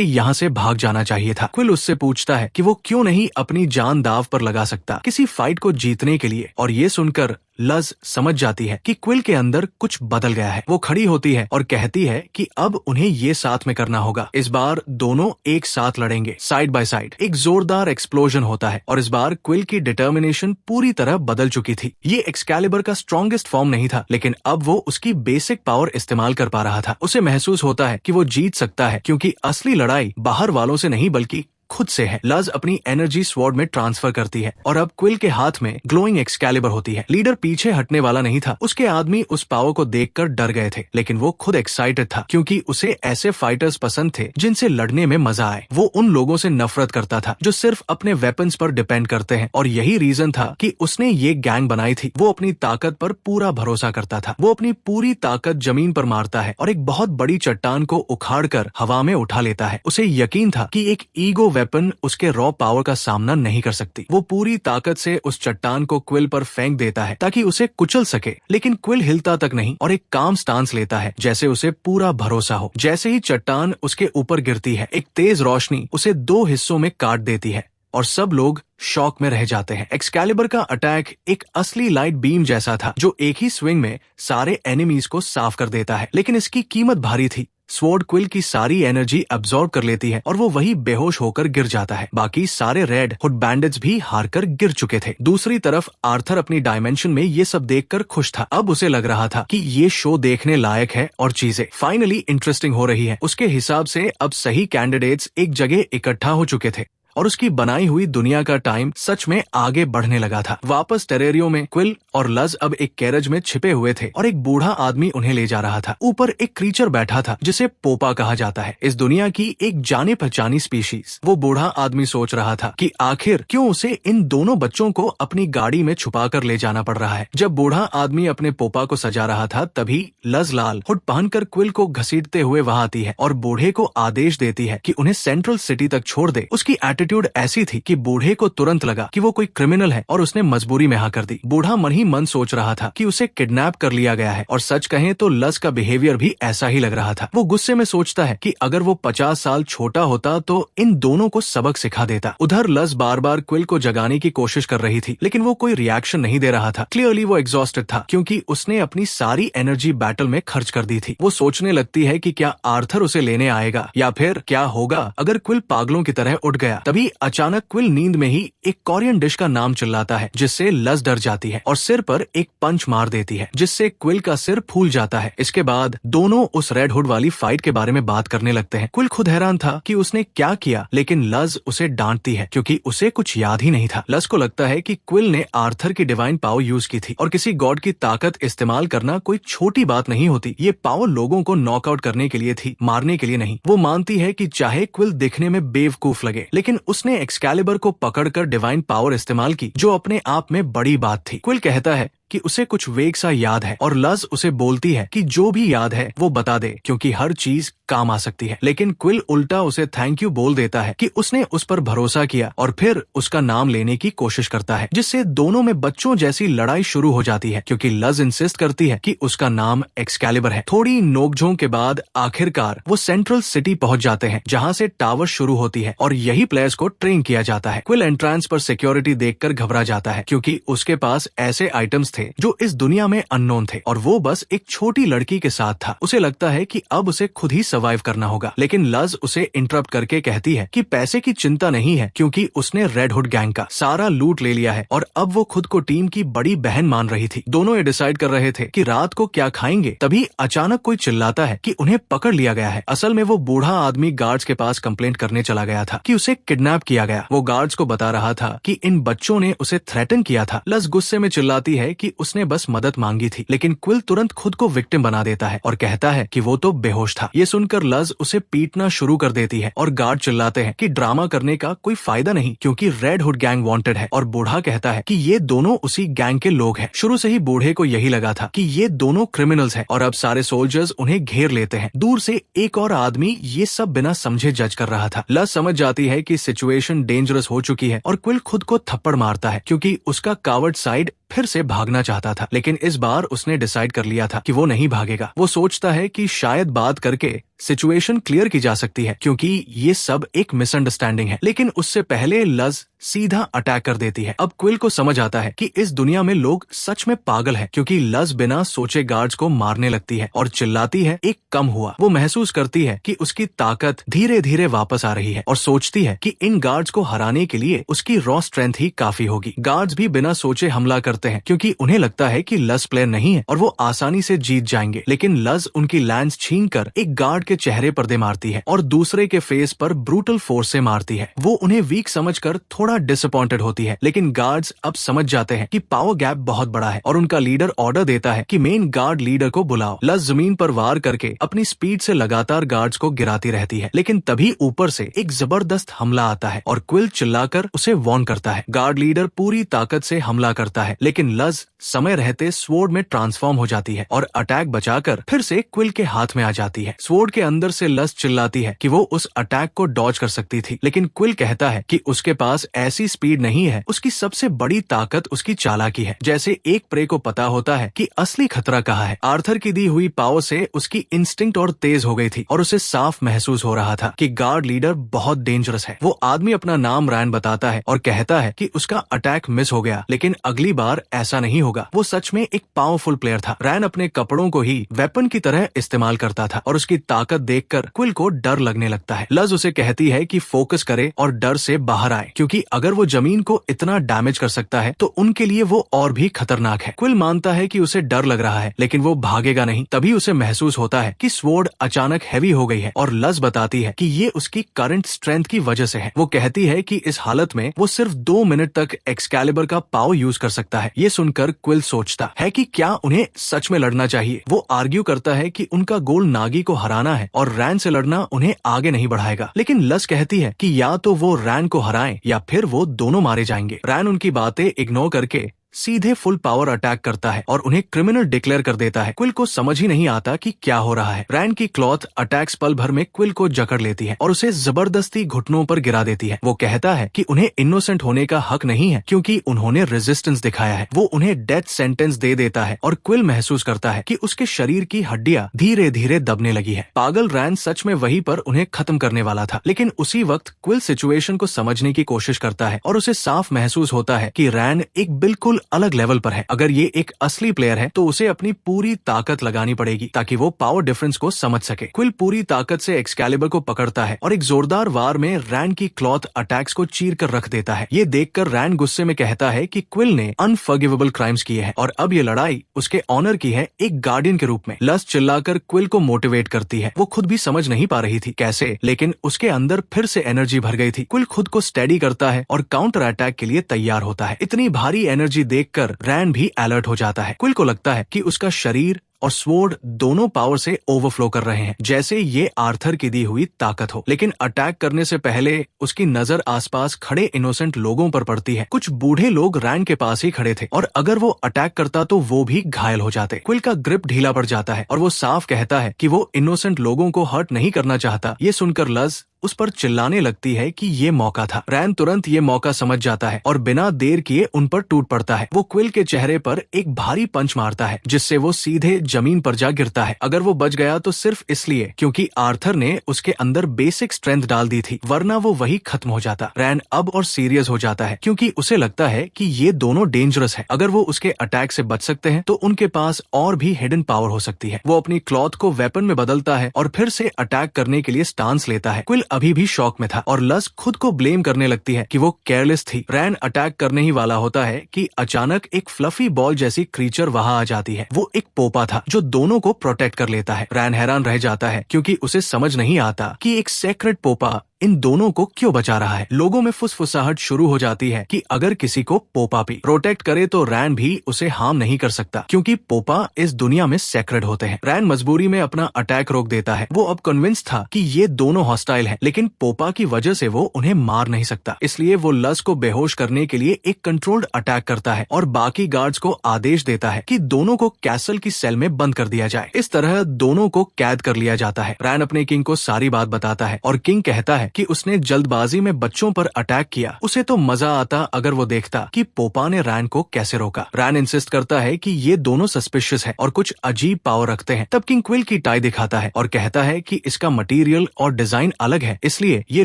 यहाँ से भाग जाना चाहिए था। क्विल उससे पूछता है कि वो क्यों नहीं अपनी जान दाव पर लगा सकता किसी फाइट को जीतने के लिए, और ये सुनकर लज समझ जाती है कि क्विल के अंदर कुछ बदल गया है। वो खड़ी होती है और कहती है कि अब उन्हें ये साथ में करना होगा। इस बार दोनों एक साथ लड़ेंगे, साइड बाय साइड। एक जोरदार एक्सप्लोजन होता है और इस बार क्विल की डिटर्मिनेशन पूरी तरह बदल चुकी थी। ये एक्सकैलिबर का स्ट्रॉन्गेस्ट फॉर्म नहीं था, लेकिन अब वो उसकी बेसिक पावर इस्तेमाल कर पा रहा था। उसे महसूस होता है कि वो जीत सकता है, क्योंकि असली लड़ाई बाहर वालों से नहीं बल्कि खुद से है। लज अपनी एनर्जी स्वॉर्ड में ट्रांसफर करती है और अब क्विल के हाथ में ग्लोइंग एक्सकैलिबर होती है। लीडर पीछे हटने वाला नहीं था। उसके आदमी उस पावर को देखकर डर गए थे, लेकिन वो खुद एक्साइटेड था, क्योंकि उसे ऐसे फाइटर्स पसंद थे जिनसे लड़ने में मजा आए। वो उन लोगों से नफरत करता था जो सिर्फ अपने वेपन्स पर डिपेंड करते हैं, और यही रीजन था कि उसने ये गैंग बनाई थी। वो अपनी ताकत पर पूरा भरोसा करता था। वो अपनी पूरी ताकत जमीन पर मारता है और एक बहुत बड़ी चट्टान को उखाड़कर हवा में उठा लेता है। उसे यकीन था कि एक ईगो वेपन उसके रॉ पावर का सामना नहीं कर सकती। वो पूरी ताकत से उस चट्टान को क्विल पर फेंक देता है ताकि उसे कुचल सके, लेकिन क्विल हिलता तक नहीं और एक काम स्टांस लेता है, जैसे उसे पूरा भरोसा हो। जैसे ही चट्टान उसके ऊपर गिरती है, एक तेज रोशनी उसे 2 हिस्सों में काट देती है और सब लोग शॉक में रह जाते हैं। एक्सकैलिबर का अटैक एक असली लाइट बीम जैसा था जो एक ही स्विंग में सारे एनिमीज को साफ कर देता है, लेकिन इसकी कीमत भारी थी। स्वॉर्ड क्विल की सारी एनर्जी अब्सॉर्ब कर लेती है और वो वही बेहोश होकर गिर जाता है। बाकी सारे रेड हुड बैंडिट्स भी हारकर गिर चुके थे। दूसरी तरफ आर्थर अपनी डायमेंशन में ये सब देखकर खुश था। अब उसे लग रहा था कि ये शो देखने लायक है और चीजें फाइनली इंटरेस्टिंग हो रही है। उसके हिसाब से अब सही कैंडिडेट्स एक जगह इकट्ठा हो चुके थे और उसकी बनाई हुई दुनिया का टाइम सच में आगे बढ़ने लगा था। वापस टेरेरियो में क्विल और लज अब एक कैरेज में छिपे हुए थे और एक बूढ़ा आदमी उन्हें ले जा रहा था। ऊपर एक क्रीचर बैठा था जिसे पोपा कहा जाता है, इस दुनिया की एक जाने पहचानी स्पीशीज। वो बूढ़ा आदमी सोच रहा था कि आखिर क्यों उसे इन दोनों बच्चों को अपनी गाड़ी में छुपा कर ले जाना पड़ रहा है। जब बूढ़ा आदमी अपने पोपा को सजा रहा था, तभी लज लाल हुड पहनकर क्विल को घसीटते हुए वहां आती है और बूढ़े को आदेश देती है कि उन्हें सेंट्रल सिटी तक छोड़ दे। उसकी एटीट्यूड ऐसी थी कि बूढ़े को तुरंत लगा कि वो कोई क्रिमिनल है और उसने मजबूरी में हाँ कर दी। बूढ़ा मन ही मन सोच रहा था कि उसे किडनैप कर लिया गया है, और सच कहें तो लज का बिहेवियर भी ऐसा ही लग रहा था। वो गुस्से में सोचता है कि अगर वो 50 साल छोटा होता तो इन दोनों को सबक सिखा देता। उधर लज बार बार क्विल को जगाने की कोशिश कर रही थी, लेकिन वो कोई रिएक्शन नहीं दे रहा था। क्लियरली वो एग्जॉस्टेड था, क्योंकि उसने अपनी सारी एनर्जी बैटल में खर्च कर दी थी। वो सोचने लगती है कि क्या आर्थर उसे लेने आएगा, या फिर क्या होगा अगर क्विल पागलों की तरह उठ गया। तभी अचानक क्विल नींद में ही एक कोरियन डिश का नाम चिल्लाता है, जिससे लज डर जाती है और सिर पर एक पंच मार देती है, जिससे क्विल का सिर फूल जाता है। इसके बाद दोनों उस रेड हुड वाली फाइट के बारे में बात करने लगते हैं। क्विल खुद हैरान था कि उसने क्या किया, लेकिन लज उसे डांटती है क्योंकि उसे कुछ याद ही नहीं था। लज को लगता है कि क्विल ने आर्थर की डिवाइन पावर यूज की थी, और किसी गॉड की ताकत इस्तेमाल करना कोई छोटी बात नहीं होती। ये पावर लोगों को नॉकआउट करने के लिए थी, मारने के लिए नहीं। वो मानती है कि चाहे क्विल दिखने में बेवकूफ लगे, लेकिन उसने एक्सकैलिबर को पकड़कर डिवाइन पावर इस्तेमाल की, जो अपने आप में बड़ी बात थी। क्विल कहता है कि उसे कुछ वेग सा याद है, और लज उसे बोलती है कि जो भी याद है वो बता दे, क्योंकि हर चीज काम आ सकती है। लेकिन क्विल उल्टा उसे थैंक यू बोल देता है कि उसने उस पर भरोसा किया, और फिर उसका नाम लेने की कोशिश करता है, जिससे दोनों में बच्चों जैसी लड़ाई शुरू हो जाती है, क्योंकि लज इंसिस्ट करती है कि उसका नाम एक्सकैलिबर है। थोड़ी नोकझोंक के बाद आखिरकार वो सेंट्रल सिटी पहुंच जाते हैं, जहां से टावर शुरू होती है और यही प्लेयर्स को ट्रेन किया जाता है। क्विल एंट्रेंस पर सिक्योरिटी देखकर घबरा जाता है, क्योंकि उसके पास ऐसे आइटम्स थे जो इस दुनिया में अननोन थे और वो बस एक छोटी लड़की के साथ था। उसे लगता है कि अब उसे खुद ही सर्वाइव करना होगा, लेकिन लज उसे इंटरप्ट करके कहती है कि पैसे की चिंता नहीं है क्योंकि उसने रेड हुड गैंग का सारा लूट ले लिया है और अब वो खुद को टीम की बड़ी बहन मान रही थी। दोनों ये डिसाइड कर रहे थे कि रात को क्या खाएंगे, तभी अचानक कोई चिल्लाता है कि उन्हें पकड़ लिया गया है। असल में वो बूढ़ा आदमी गार्ड्स के पास कंप्लेंट करने चला गया था कि उसे किडनैप किया गया। वो गार्ड्स को बता रहा था कि इन बच्चों ने उसे थ्रेटन किया था। लज गुस्से में चिल्लाती है कि उसने बस मदद मांगी थी, लेकिन क्विल तुरंत खुद को विक्टिम बना देता है और कहता है कि वो तो बेहोश था। ये सुनकर लज उसे पीटना शुरू कर देती है और गार्ड चिल्लाते हैं कि ड्रामा करने का कोई फायदा नहीं क्योंकि रेड हुड गैंग वांटेड है। और बूढ़ा कहता है कि ये दोनों उसी गैंग के लोग हैं। शुरू से ही बूढ़े को यही लगा था कि ये दोनों क्रिमिनल्स हैं और अब सारे सोल्जर्स उन्हें घेर लेते हैं। दूर से एक और आदमी ये सब बिना समझे जज कर रहा था। लज समझ जाती है कि सिचुएशन डेंजरस हो चुकी है और क्विल खुद को थप्पड़ मारता है क्योंकि उसका कावर्ड साइड फिर से भागना चाहता था, लेकिन इस बार उसने डिसाइड कर लिया था कि वो नहीं भागेगा। वो सोचता है कि शायद बात करके सिचुएशन क्लियर की जा सकती है क्योंकि ये सब एक मिसअंडरस्टैंडिंग है, लेकिन उससे पहले लज सीधा अटैक कर देती है। अब क्विल को समझ आता है कि इस दुनिया में लोग सच में पागल हैं क्योंकि लज बिना सोचे गार्ड्स को मारने लगती है और चिल्लाती है एक कम हुआ। वो महसूस करती है कि उसकी ताकत धीरे धीरे वापस आ रही है और सोचती है कि इन गार्ड्स को हराने के लिए उसकी रॉ स्ट्रेंथ ही काफी होगी। गार्ड्स भी बिना सोचे हमला करते हैं क्योंकि उन्हें लगता है कि लज प्लेयर नहीं है और वो आसानी से जीत जाएंगे, लेकिन लज उनकी लैंस छीनकर एक गार्ड के चेहरे पर दे मारती है और दूसरे के फेस पर ब्रूटल फोर्स से मारती है। वो उन्हें वीक समझकर थोड़ा डिसअपॉइंटेड होती है, लेकिन गार्ड्स अब समझ जाते हैं कि पावर गैप बहुत बड़ा है और उनका लीडर ऑर्डर देता है कि मेन गार्ड लीडर को बुलाओ। लज जमीन पर वार करके अपनी स्पीड से लगातार गार्ड्स को गिराती रहती है, लेकिन तभी ऊपर से एक जबरदस्त हमला आता है और क्विल चिल्लाकर उसे वार्न करता है। गार्ड लीडर पूरी ताकत से हमला करता है, लेकिन लज समय रहते स्वॉर्ड में ट्रांसफॉर्म हो जाती है और अटैक बचाकर फिर से क्विल के हाथ में आ जाती है। स्वॉर्ड के अंदर से लज चिल्लाती है कि वो उस अटैक को डॉज कर सकती थी, लेकिन क्विल कहता है कि उसके पास ऐसी स्पीड नहीं है। उसकी सबसे बड़ी ताकत उसकी चालाकी है। जैसे एक प्रे को पता होता है कि असली खतरा कहाँ है। आर्थर की दी हुई पावर से उसकी इंस्टिंक्ट और तेज हो गई थी और उसे साफ महसूस हो रहा था कि गार्ड लीडर बहुत डेंजरस है। वो आदमी अपना नाम रैन बताता है और कहता है कि उसका अटैक मिस हो गया, लेकिन अगली बार ऐसा नहीं होगा। वो सच में एक पावरफुल प्लेयर था। रैन अपने कपड़ों को ही वेपन की तरह इस्तेमाल करता था और उसकी ताकत देखकर क्विल को डर लगने लगता है। लज उसे कहती है कि फोकस करे और डर से बाहर आए क्योंकि अगर वो जमीन को इतना डैमेज कर सकता है तो उनके लिए वो और भी खतरनाक है। क्विल मानता है कि उसे डर लग रहा है, लेकिन वो भागेगा नहीं। तभी उसे महसूस होता है कि स्वॉर्ड अचानक हैवी हो गई है और लज बताती है कि ये उसकी करंट स्ट्रेंथ की वजह से है। वो कहती है कि इस हालत में वो सिर्फ 2 मिनट तक एक्सकैलिबर का पावर यूज कर सकता है। ये सुनकर क्विल सोचता है कि क्या उन्हें सच में लड़ना चाहिए। वो आर्ग्यू करता है कि उनका गोल नागी को हराना है और रैन से लड़ना उन्हें आगे नहीं बढ़ाएगा, लेकिन लज कहती है कि या तो वो रैन को हराएं या फिर वो दोनों मारे जाएंगे। रैन उनकी बातें इग्नोर करके सीधे फुल पावर अटैक करता है और उन्हें क्रिमिनल डिक्लेयर कर देता है। क्विल को समझ ही नहीं आता कि क्या हो रहा है। रैन की क्लॉथ अटैक्स पल भर में क्विल को जकड़ लेती है और उसे जबरदस्ती घुटनों पर गिरा देती है। वो कहता है कि उन्हें इनोसेंट होने का हक नहीं है क्योंकि उन्होंने रेजिस्टेंस दिखाया है। वो उन्हें डेथ सेंटेंस दे देता है और क्विल महसूस करता है कि उसके शरीर की हड्डियां धीरे धीरे दबने लगी है। पागल रैन सच में वहीं पर उन्हें खत्म करने वाला था, लेकिन उसी वक्त क्विल सिचुएशन को समझने की कोशिश करता है और उसे साफ महसूस होता है कि रैन एक बिल्कुल अलग लेवल पर है। अगर ये एक असली प्लेयर है तो उसे अपनी पूरी ताकत लगानी पड़ेगी ताकि वो पावर डिफरेंस को समझ सके। क्विल पूरी ताकत से एक्सकैलिबर को पकड़ता है और एक जोरदार वार में रैन की क्लॉथ अटैक्स को चीर कर रख देता है। ये देखकर रैन गुस्से में कहता है कि क्विल ने अनफॉरगिवेबल क्राइम्स किए हैं और अब ये लड़ाई उसके ऑनर की है, एक गार्डियन के रूप में। लज चिल्लाकर क्विल को मोटिवेट करती है। वो खुद भी समझ नहीं पा रही थी कैसे, लेकिन उसके अंदर फिर से एनर्जी भर गई थी। क्विल खुद को स्टेडी करता है और काउंटर अटैक के लिए तैयार होता है। इतनी भारी एनर्जी देखकर रैन भी अलर्ट हो जाता है। क्विल को लगता है कि उसका शरीर और स्वॉर्ड दोनों पावर से ओवरफ्लो कर रहे हैं, जैसे ये आर्थर की दी हुई ताकत हो। लेकिन अटैक करने से पहले उसकी नजर आसपास खड़े इनोसेंट लोगों पर पड़ती है। कुछ बूढ़े लोग रैन के पास ही खड़े थे और अगर वो अटैक करता तो वो भी घायल हो जाते। क्विल का ग्रिप ढीला पड़ जाता है और वो साफ कहता है कि वो इनोसेंट लोगों को हर्ट नहीं करना चाहता। ये सुनकर लज उस पर चिल्लाने लगती है कि ये मौका था। रैन तुरंत ये मौका समझ जाता है और बिना देर किए उन पर टूट पड़ता है। वो क्विल के चेहरे पर एक भारी पंच मारता है जिससे वो सीधे जमीन पर जा गिरता है। अगर वो बच गया तो सिर्फ इसलिए क्योंकि आर्थर ने उसके अंदर बेसिक स्ट्रेंथ डाल दी थी, वरना वो वही खत्म हो जाता। रैन अब और सीरियस हो जाता है क्योंकि उसे लगता है कि ये दोनों डेंजरस है। अगर वो उसके अटैक से बच सकते हैं तो उनके पास और भी हिडन पावर हो सकती है। वो अपनी क्लॉथ को वेपन में बदलता है और फिर से अटैक करने के लिए स्टांस लेता है। क्विल अभी भी शॉक में था और लस खुद को ब्लेम करने लगती है कि वो केयरलेस थी। रैन अटैक करने ही वाला होता है कि अचानक एक फ्लफी बॉल जैसी क्रीचर वहां आ जाती है। वो एक पोपा था जो दोनों को प्रोटेक्ट कर लेता है। रैन हैरान रह जाता है क्योंकि उसे समझ नहीं आता कि एक सेक्रेट पोपा इन दोनों को क्यों बचा रहा है। लोगों में फुसफुसाहट शुरू हो जाती है कि अगर किसी को पोपा भी प्रोटेक्ट करे तो रैन भी उसे हार्म नहीं कर सकता क्योंकि पोपा इस दुनिया में सेक्रेड होते हैं। रैन मजबूरी में अपना अटैक रोक देता है। वो अब कन्विंस था कि ये दोनों हॉस्टाइल हैं, लेकिन पोपा की वजह से वो उन्हें मार नहीं सकता। इसलिए वो लस को बेहोश करने के लिए एक कंट्रोल्ड अटैक करता है और बाकी गार्ड्स को आदेश देता है कि दोनों को कैसल की सेल में बंद कर दिया जाए। इस तरह दोनों को कैद कर लिया जाता है। रैन अपने किंग को सारी बात बताता है और किंग कहता है कि उसने जल्दबाजी में बच्चों पर अटैक किया। उसे तो मजा आता अगर वो देखता कि पोपा ने रैन को कैसे रोका। रैन इंसिस्ट करता है कि ये दोनों सस्पिशियस है और कुछ अजीब पावर रखते हैं। तब किंग क्विल की टाई दिखाता है और कहता है कि इसका मटेरियल और डिजाइन अलग है, इसलिए ये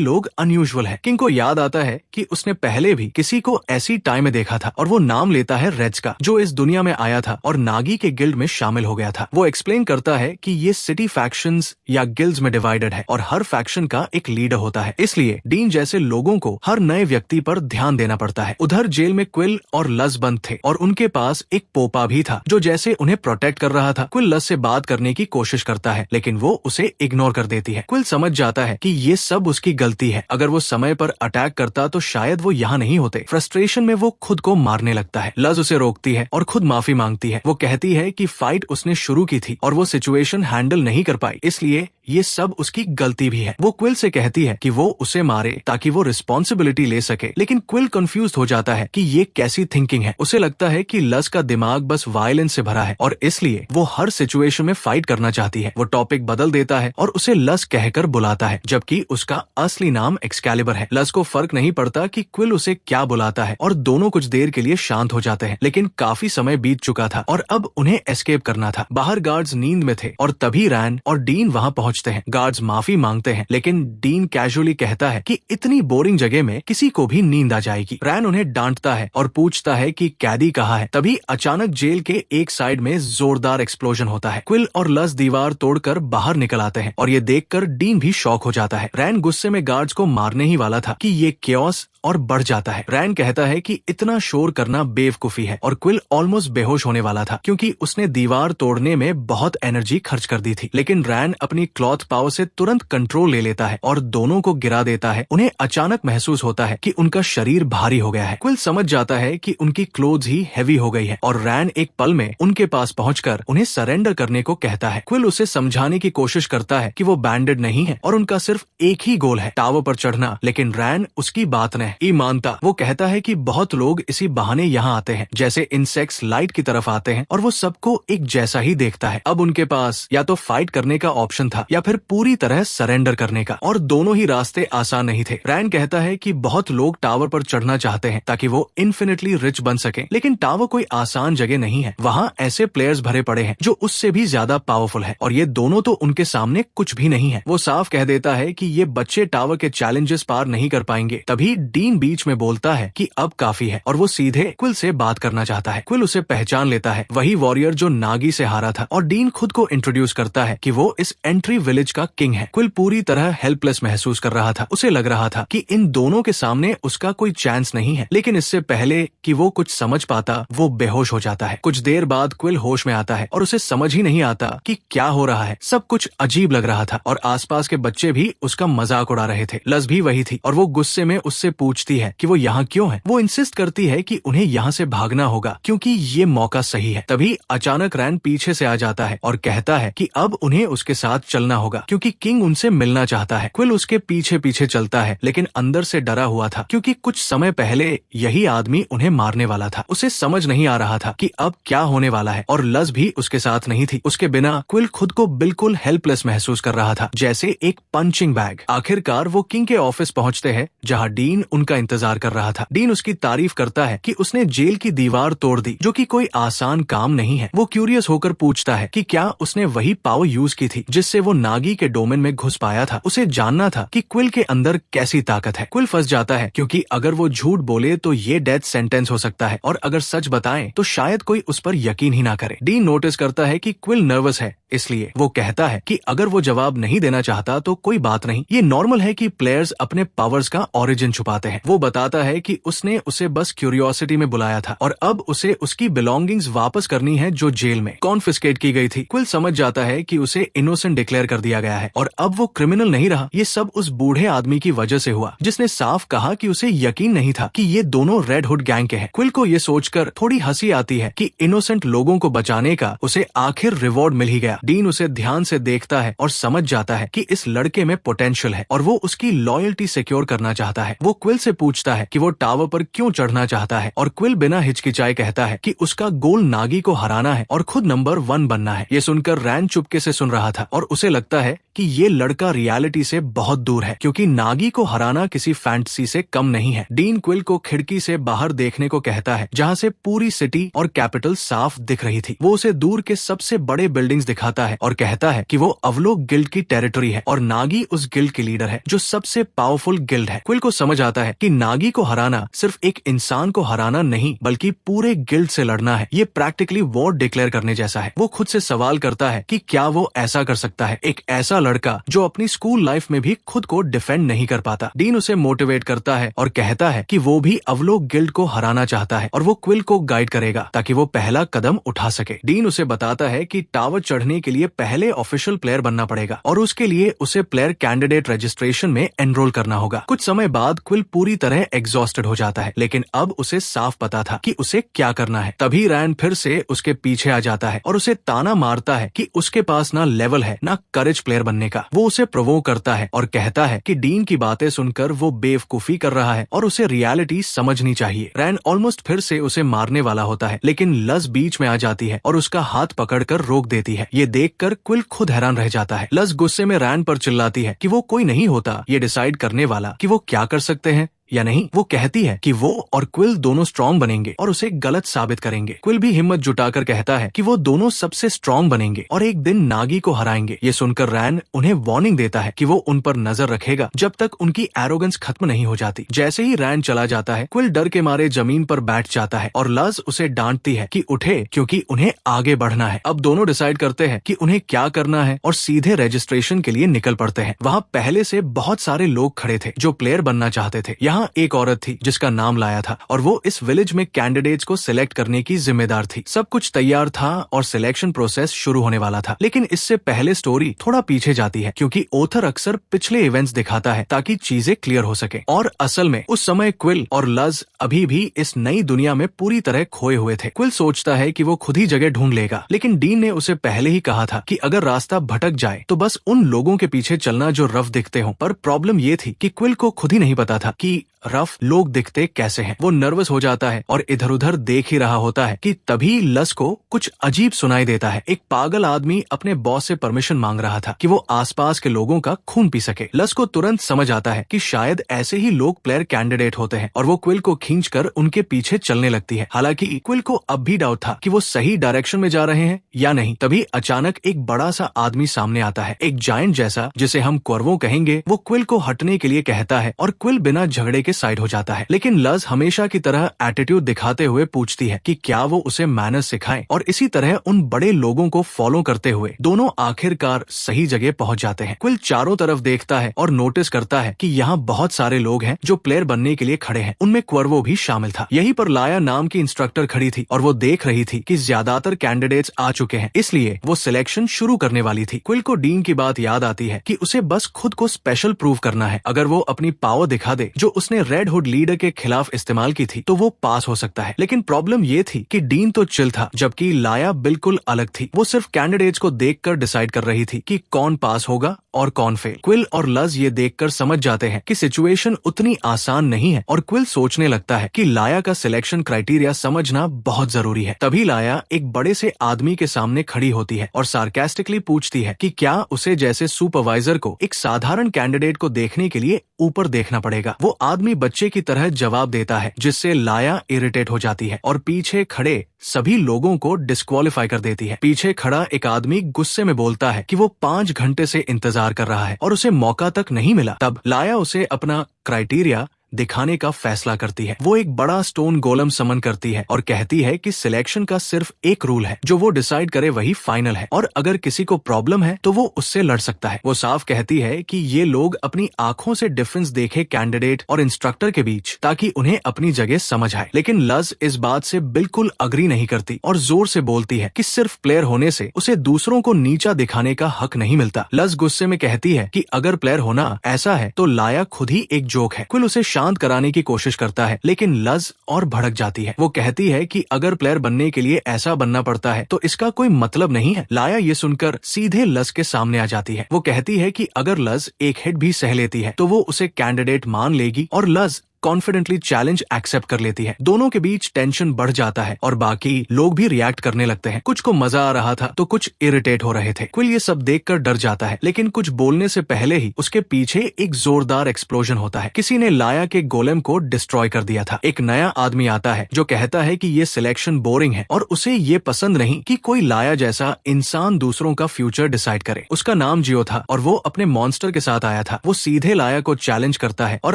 लोग अनयूजुअल है। किंग को याद आता है कि उसने पहले भी किसी को ऐसी टाई में देखा था और वो नाम लेता है रेड्स का, जो इस दुनिया में आया था और नागी के गिल्ड में शामिल हो गया था। वो एक्सप्लेन करता है कि ये सिटी फैक्शंस या गिल्ड्स में डिवाइडेड है और हर फैक्शन का एक लीडर होता है। इसलिए डीन जैसे लोगों को हर नए व्यक्ति पर ध्यान देना पड़ता है। उधर जेल में क्विल और लस बंद थे और उनके पास एक पोपा भी था जो जैसे उन्हें प्रोटेक्ट कर रहा था। क्विल लस से बात करने की कोशिश करता है लेकिन वो उसे इग्नोर कर देती है। क्विल समझ जाता है कि ये सब उसकी गलती है। अगर वो समय पर अटैक करता तो शायद वो यहाँ नहीं होते। फ्रस्ट्रेशन में वो खुद को मारने लगता है। लस उसे रोकती है और खुद माफी मांगती है। वो कहती है कि फाइट उसने शुरू की थी और वो सिचुएशन हैंडल नहीं कर पाई, इसलिए ये सब उसकी गलती भी है। वो क्विल से कहती है कि वो उसे मारे ताकि वो रिस्पॉन्सिबिलिटी ले सके, लेकिन क्विल कंफ्यूज हो जाता है कि ये कैसी थिंकिंग है। उसे लगता है कि लस का दिमाग बस वायलेंस से भरा है और इसलिए वो हर सिचुएशन में फाइट करना चाहती है। वो टॉपिक बदल देता है और उसे लस कहकर बुलाता है, जबकि उसका असली नाम एक्सकैलिबर है। लस को फर्क नहीं पड़ता कि क्विल उसे क्या बुलाता है और दोनों कुछ देर के लिए शांत हो जाते हैं, लेकिन काफी समय बीत चुका था और अब उन्हें एस्केप करना था। बाहर गार्ड्स नींद में थे और तभी रैन और डीन वहाँ पहुँचते हैं। गार्ड्स माफी मांगते हैं लेकिन डीन कैजुअली कहता है कि इतनी बोरिंग जगह में किसी को भी नींद आ जाएगी। रैन उन्हें डांटता है और पूछता है कि कैदी कहाँ है। तभी अचानक जेल के एक साइड में जोरदार एक्सप्लोजन होता है। क्विल और लस दीवार तोड़कर बाहर निकल आते हैं और ये देखकर डीन भी शॉक हो जाता है। रैन गुस्से में गार्ड्स को मारने ही वाला था कि ये केओस और बढ़ जाता है। रैन कहता है कि इतना शोर करना बेवकूफी है और क्विल ऑलमोस्ट बेहोश होने वाला था क्योंकि उसने दीवार तोड़ने में बहुत एनर्जी खर्च कर दी थी। लेकिन रैन अपनी क्लॉथ पावर से तुरंत कंट्रोल ले लेता है और दोनों को गिरा देता है। उन्हें अचानक महसूस होता है कि उनका शरीर भारी हो गया है। क्विल समझ जाता है कि उनकी क्लोथ्स ही हैवी हो गई है और रैन एक पल में उनके पास पहुंचकर उन्हें सरेंडर करने को कहता है। क्विल उसे समझाने की कोशिश करता है कि वो बैंडेड नहीं है और उनका सिर्फ एक ही गोल है, टावर पर चढ़ना, लेकिन रैन उसकी बात नहीं मानता। वो कहता है कि बहुत लोग इसी बहाने यहाँ आते हैं, जैसे इंसेक्ट्स लाइट की तरफ आते हैं और वो सबको एक जैसा ही देखता है। अब उनके पास या तो फाइट करने का ऑप्शन था या फिर पूरी तरह सरेंडर करने का, और दोनों ही रास्ते आसान नहीं थे। रैन कहता है कि बहुत लोग टावर पर चढ़ना चाहते हैं ताकि वो इन्फिनिटली रिच बन सके, लेकिन टावर कोई आसान जगह नहीं है। वहाँ ऐसे प्लेयर्स भरे पड़े हैं जो उससे भी ज्यादा पावरफुल है और ये दोनों तो उनके सामने कुछ भी नहीं है। वो साफ कह देता है कि ये बच्चे टावर के चैलेंजेस पार नहीं कर पाएंगे। तभी डीन बीच में बोलता है कि अब काफी है और वो सीधे क्विल से बात करना चाहता है। क्विल उसे पहचान लेता है, वही वॉरियर जो नागी से हारा था, और डीन खुद को इंट्रोड्यूस करता है कि वो इस एंट्री विलेज का किंग है। क्विल पूरी तरह हेल्पलेस महसूस कर रहा था। उसे लग रहा था कि इन दोनों के सामने उसका कोई चांस नहीं है, लेकिन इससे पहले कि वो कुछ समझ पाता वो बेहोश हो जाता है। कुछ देर बाद क्विल होश में आता है और उसे समझ ही नहीं आता कि क्या हो रहा है। सब कुछ अजीब लग रहा था और आसपास के बच्चे भी उसका मजाक उड़ा रहे थे। लस भी वही थी और वो गुस्से में उससे पूछती है कि वो यहाँ क्यों है। वो इंसिस्ट करती है कि उन्हें यहाँ से भागना होगा क्योंकि ये मौका सही है। तभी अचानक रैन पीछे से आ जाता है और कहता है कि अब उन्हें उसके साथ चलना होगा क्योंकि किंग उनसे मिलना चाहता है। क्विल उसके पीछे पीछे चलता है लेकिन अंदर से डरा हुआ था क्योंकि कुछ समय पहले यही आदमी उन्हें मारने वाला था। उसे समझ नहीं आ रहा था कि अब क्या होने वाला है और लस भी उसके साथ नहीं थी। उसके बिना क्विल खुद को बिल्कुल हेल्पलेस महसूस कर रहा था, जैसे एक पंचिंग बैग। आखिरकार वो किंग के ऑफिस पहुंचते हैं जहां डीन उनका इंतजार कर रहा था। डीन उसकी तारीफ करता है कि उसने जेल की दीवार तोड़ दी, जो कि कोई आसान काम नहीं है। वो क्यूरियस होकर पूछता है कि क्या उसने वही पावर यूज की थी जिससे वो नागी के डोमेन में घुस पाया था। उसे जानना था कि क्विल के अंदर कैसी ताकत है। क्विल फंस जाता है क्योंकि अगर वो झूठ बोले तो ये डेथ सेंटेंस हो सकता है, और अगर सच बताएं तो शायद कोई उस पर यकीन ही ना करे। डीन नोटिस करता है कि क्विल नर्वस है, इसलिए वो कहता है कि अगर वो जवाब नहीं देना चाहता तो कोई बात नहीं, ये नॉर्मल है कि प्लेयर्स अपने पावर्स का ओरिजिन छुपाते हैं। वो बताता है कि उसने उसे बस क्यूरियोसिटी में बुलाया था और अब उसे उसकी बिलोंगिंग्स वापस करनी है जो जेल में कॉन्फिस्केट की गई थी। क्विल समझ जाता है कि उसे इनोसेंट डिक्लेयर कर दिया गया है और अब वो क्रिमिनल नहीं रहा। ये सब उस बूढ़े आदमी की वजह से हुआ जिसने साफ कहा कि उसे यकीन नहीं था कि ये दोनों रेड हुड गैंग के हैं। क्विल को ये सोचकर थोड़ी हंसी आती है कि इनोसेंट लोगों को बचाने का उसे आखिर रिवॉर्ड मिल ही गया। डीन उसे ध्यान से देखता है और समझ जाता है कि इस लड़के में पोटेंशियल है और वो उसकी लॉयल्टी सिक्योर करना चाहता है। वो क्विल से पूछता है कि वो टावर पर क्यों चढ़ना चाहता है और क्विल बिना हिचकिचाए कहता है कि उसका गोल नागी को हराना है और खुद नंबर 1 बनना है। ये सुनकर रैन चुपके से सुन रहा था और उसे लगता है कि ये लड़का रियलिटी से बहुत दूर है, क्योंकि नागी को हराना किसी फैंटेसी से कम नहीं है। डीन क्विल को खिड़की से बाहर देखने को कहता है जहाँ से पूरी सिटी और कैपिटल साफ दिख रही थी। वो उसे दूर के सबसे बड़े बिल्डिंग्स दिखाता है और कहता है कि वो अवलोक गिल्ड की टेरिटरी है और नागी उस गिल्ड की लीडर है जो सबसे पावरफुल गिल्ड है। क्विल को समझ आता है कि नागी को हराना सिर्फ एक इंसान को हराना नहीं बल्कि पूरे गिल्ड से लड़ना है। ये प्रैक्टिकली वॉर डिक्लेयर करने जैसा है। वो खुद से सवाल करता है कि क्या वो ऐसा कर सकता है, एक ऐसा लड़का जो अपनी स्कूल लाइफ में भी खुद को डिफेंड नहीं कर पाता। डीन उसे मोटिवेट करता है और कहता है कि वो भी अवलोक गिल्ड को हराना चाहता है और वो क्विल को गाइड करेगा ताकि वो पहला कदम उठा सके। डीन उसे बताता है कि टावर चढ़ने के लिए पहले ऑफिशियल प्लेयर बनना पड़ेगा और उसके लिए उसे प्लेयर कैंडिडेट रजिस्ट्रेशन में एनरोल करना होगा। कुछ समय बाद क्विल पूरी तरह एग्जॉस्टेड हो जाता है, लेकिन अब उसे साफ पता था कि उसे क्या करना है। तभी रैन फिर से उसके पीछे आ जाता है और उसे ताना मारता है कि उसके पास ना लेवल है ना करेज प्लेयर बनने का। वो उसे प्रोवोक करता है और कहता है कि डीन की बातें सुनकर वो बेवकूफी कर रहा है और उसे रियलिटी समझनी चाहिए। रैन ऑलमोस्ट फिर से उसे मारने वाला होता है, लेकिन लज बीच में आ जाती है और उसका हाथ पकड़कर रोक देती है। ये देखकर क्विल खुद हैरान रह जाता है। लज गुस्से में रैन पर चिल्लाती है कि वो कोई नहीं होता ये डिसाइड करने वाला कि वो क्या कर सकते हैं या नहीं। वो कहती है कि वो और क्विल दोनों स्ट्रॉन्ग बनेंगे और उसे गलत साबित करेंगे। क्विल भी हिम्मत जुटाकर कहता है कि वो दोनों सबसे स्ट्रॉन्ग बनेंगे और एक दिन नागी को हराएंगे। ये सुनकर रैन उन्हें वार्निंग देता है कि वो उन पर नजर रखेगा जब तक उनकी एरोगेंस खत्म नहीं हो जाती। जैसे ही रैन चला जाता है क्विल डर के मारे जमीन पर बैठ जाता है और लज उसे डांटती है कि उठे क्योंकि उन्हें आगे बढ़ना है। अब दोनों डिसाइड करते हैं कि उन्हें क्या करना है और सीधे रजिस्ट्रेशन के लिए निकल पड़ते हैं। वहाँ पहले से बहुत सारे लोग खड़े थे जो प्लेयर बनना चाहते थे। यहाँ एक औरत थी जिसका नाम लाया था और वो इस विलेज में कैंडिडेट्स को सिलेक्ट करने की जिम्मेदार थी। सब कुछ तैयार था और सिलेक्शन प्रोसेस शुरू होने वाला था, लेकिन इससे पहले स्टोरी थोड़ा पीछे जाती है क्योंकि ऑथर अक्सर पिछले इवेंट्स दिखाता है ताकि चीजें क्लियर हो सके। और असल में उस समय क्विल और लज अभी भी इस नई दुनिया में पूरी तरह खोए हुए थे। क्विल सोचता है कि वो खुद ही जगह ढूंढ लेगा, लेकिन डीन ने उसे पहले ही कहा था कि अगर रास्ता भटक जाए तो बस उन लोगों के पीछे चलना जो रफ दिखते हों। पर प्रॉब्लम ये थी कि क्विल को खुद ही नहीं पता था कि रफ लोग दिखते कैसे हैं। वो नर्वस हो जाता है और इधर उधर देख ही रहा होता है कि तभी लस को कुछ अजीब सुनाई देता है। एक पागल आदमी अपने बॉस से परमिशन मांग रहा था कि वो आसपास के लोगों का खून पी सके। लस को तुरंत समझ आता है कि शायद ऐसे ही लोग प्लेयर कैंडिडेट होते हैं और वो क्विल को खींचकर उनके पीछे चलने लगती है। हालांकि क्विल को अब भी डाउट था कि वो सही डायरेक्शन में जा रहे हैं या नहीं। तभी अचानक एक बड़ा सा आदमी सामने आता है, एक जायंट जैसा जिसे हम क्वर्वो कहेंगे। वो क्विल को हटने के लिए कहता है और क्विल बिना झगड़े के साइड हो जाता है, लेकिन लज हमेशा की तरह एटीट्यूड दिखाते हुए पूछती है कि क्या वो उसे मैनर्स सिखाएं। और इसी तरह उन बड़े लोगों को फॉलो करते हुए दोनों आखिरकार सही जगह पहुंच जाते हैं। क्विल चारों तरफ देखता है और नोटिस करता है कि यहाँ बहुत सारे लोग हैं जो प्लेयर बनने के लिए खड़े हैं। उनमें क्वर्वो भी शामिल था। यहीं पर लाया नाम की इंस्ट्रक्टर खड़ी थी और वो देख रही थी कि ज्यादातर कैंडिडेट्स आ चुके हैं, इसलिए वो सिलेक्शन शुरू करने वाली थी। क्विल को डीन की बात याद आती है कि उसे बस खुद को स्पेशल प्रूव करना है। अगर वो अपनी पावर दिखा दे जो उसने रेड हुड लीडर के खिलाफ इस्तेमाल की थी तो वो पास हो सकता है। लेकिन प्रॉब्लम ये थी कि डीन तो चिल था जबकि लाया बिल्कुल अलग थी। वो सिर्फ कैंडिडेट्स को देखकर डिसाइड कर रही थी कि कौन पास होगा और कौन फेल। क्विल और लज ये देखकर समझ जाते हैं कि सिचुएशन उतनी आसान नहीं है और क्विल सोचने लगता है कि लाया का सिलेक्शन क्राइटेरिया समझना बहुत जरूरी है। तभी लाया एक बड़े से आदमी के सामने खड़ी होती है और सार्केस्टिकली पूछती है कि क्या उसे जैसे सुपरवाइजर को एक साधारण कैंडिडेट को देखने के लिए ऊपर देखना पड़ेगा। वो आदमी आदमी बच्चे की तरह जवाब देता है, जिससे लाया इरिटेट हो जाती है और पीछे खड़े सभी लोगों को डिस्क्वालीफाई कर देती है। पीछे खड़ा एक आदमी गुस्से में बोलता है कि वो 5 घंटे से इंतजार कर रहा है और उसे मौका तक नहीं मिला। तब लाया उसे अपना क्राइटेरिया दिखाने का फैसला करती है। वो एक बड़ा स्टोन गोलम समन करती है और कहती है कि सिलेक्शन का सिर्फ एक रूल है, जो वो डिसाइड करे वही फाइनल है, और अगर किसी को प्रॉब्लम है तो वो उससे लड़ सकता है। वो साफ कहती है कि ये लोग अपनी आंखों से डिफरेंस देखे कैंडिडेट और इंस्ट्रक्टर के बीच, ताकि उन्हें अपनी जगह समझ आए। लेकिन लज इस बात से बिल्कुल अग्री नहीं करती और जोर से बोलती है कि सिर्फ प्लेयर होने से उसे दूसरों को नीचा दिखाने का हक नहीं मिलता। लज गुस्से में कहती है कि अगर प्लेयर होना ऐसा है तो लाया खुद ही एक जोक है। क्विल उसे शांत कराने की कोशिश करता है, लेकिन लज और भड़क जाती है। वो कहती है कि अगर प्लेयर बनने के लिए ऐसा बनना पड़ता है तो इसका कोई मतलब नहीं है। लाया ये सुनकर सीधे लज के सामने आ जाती है। वो कहती है कि अगर लज एक हिट भी सह लेती है तो वो उसे कैंडिडेट मान लेगी, और लज कॉन्फिडेंटली चैलेंज एक्सेप्ट कर लेती है। दोनों के बीच टेंशन बढ़ जाता है और बाकी लोग भी रिएक्ट करने लगते हैं। कुछ को मजा आ रहा था तो कुछ इरिटेट हो रहे थे। क्विल ये सब देखकर डर जाता है, लेकिन कुछ बोलने से पहले ही उसके पीछे एक जोरदार एक्सप्लोजन होता है। किसी ने लाया के गोलेम को डिस्ट्रॉय कर दिया था। एक नया आदमी आता है जो कहता है कि ये सिलेक्शन बोरिंग है और उसे ये पसंद नहीं कि कोई लाया जैसा इंसान दूसरों का फ्यूचर डिसाइड करे। उसका नाम जियो था और वो अपने मॉन्स्टर के साथ आया था। वो सीधे लाया को चैलेंज करता है और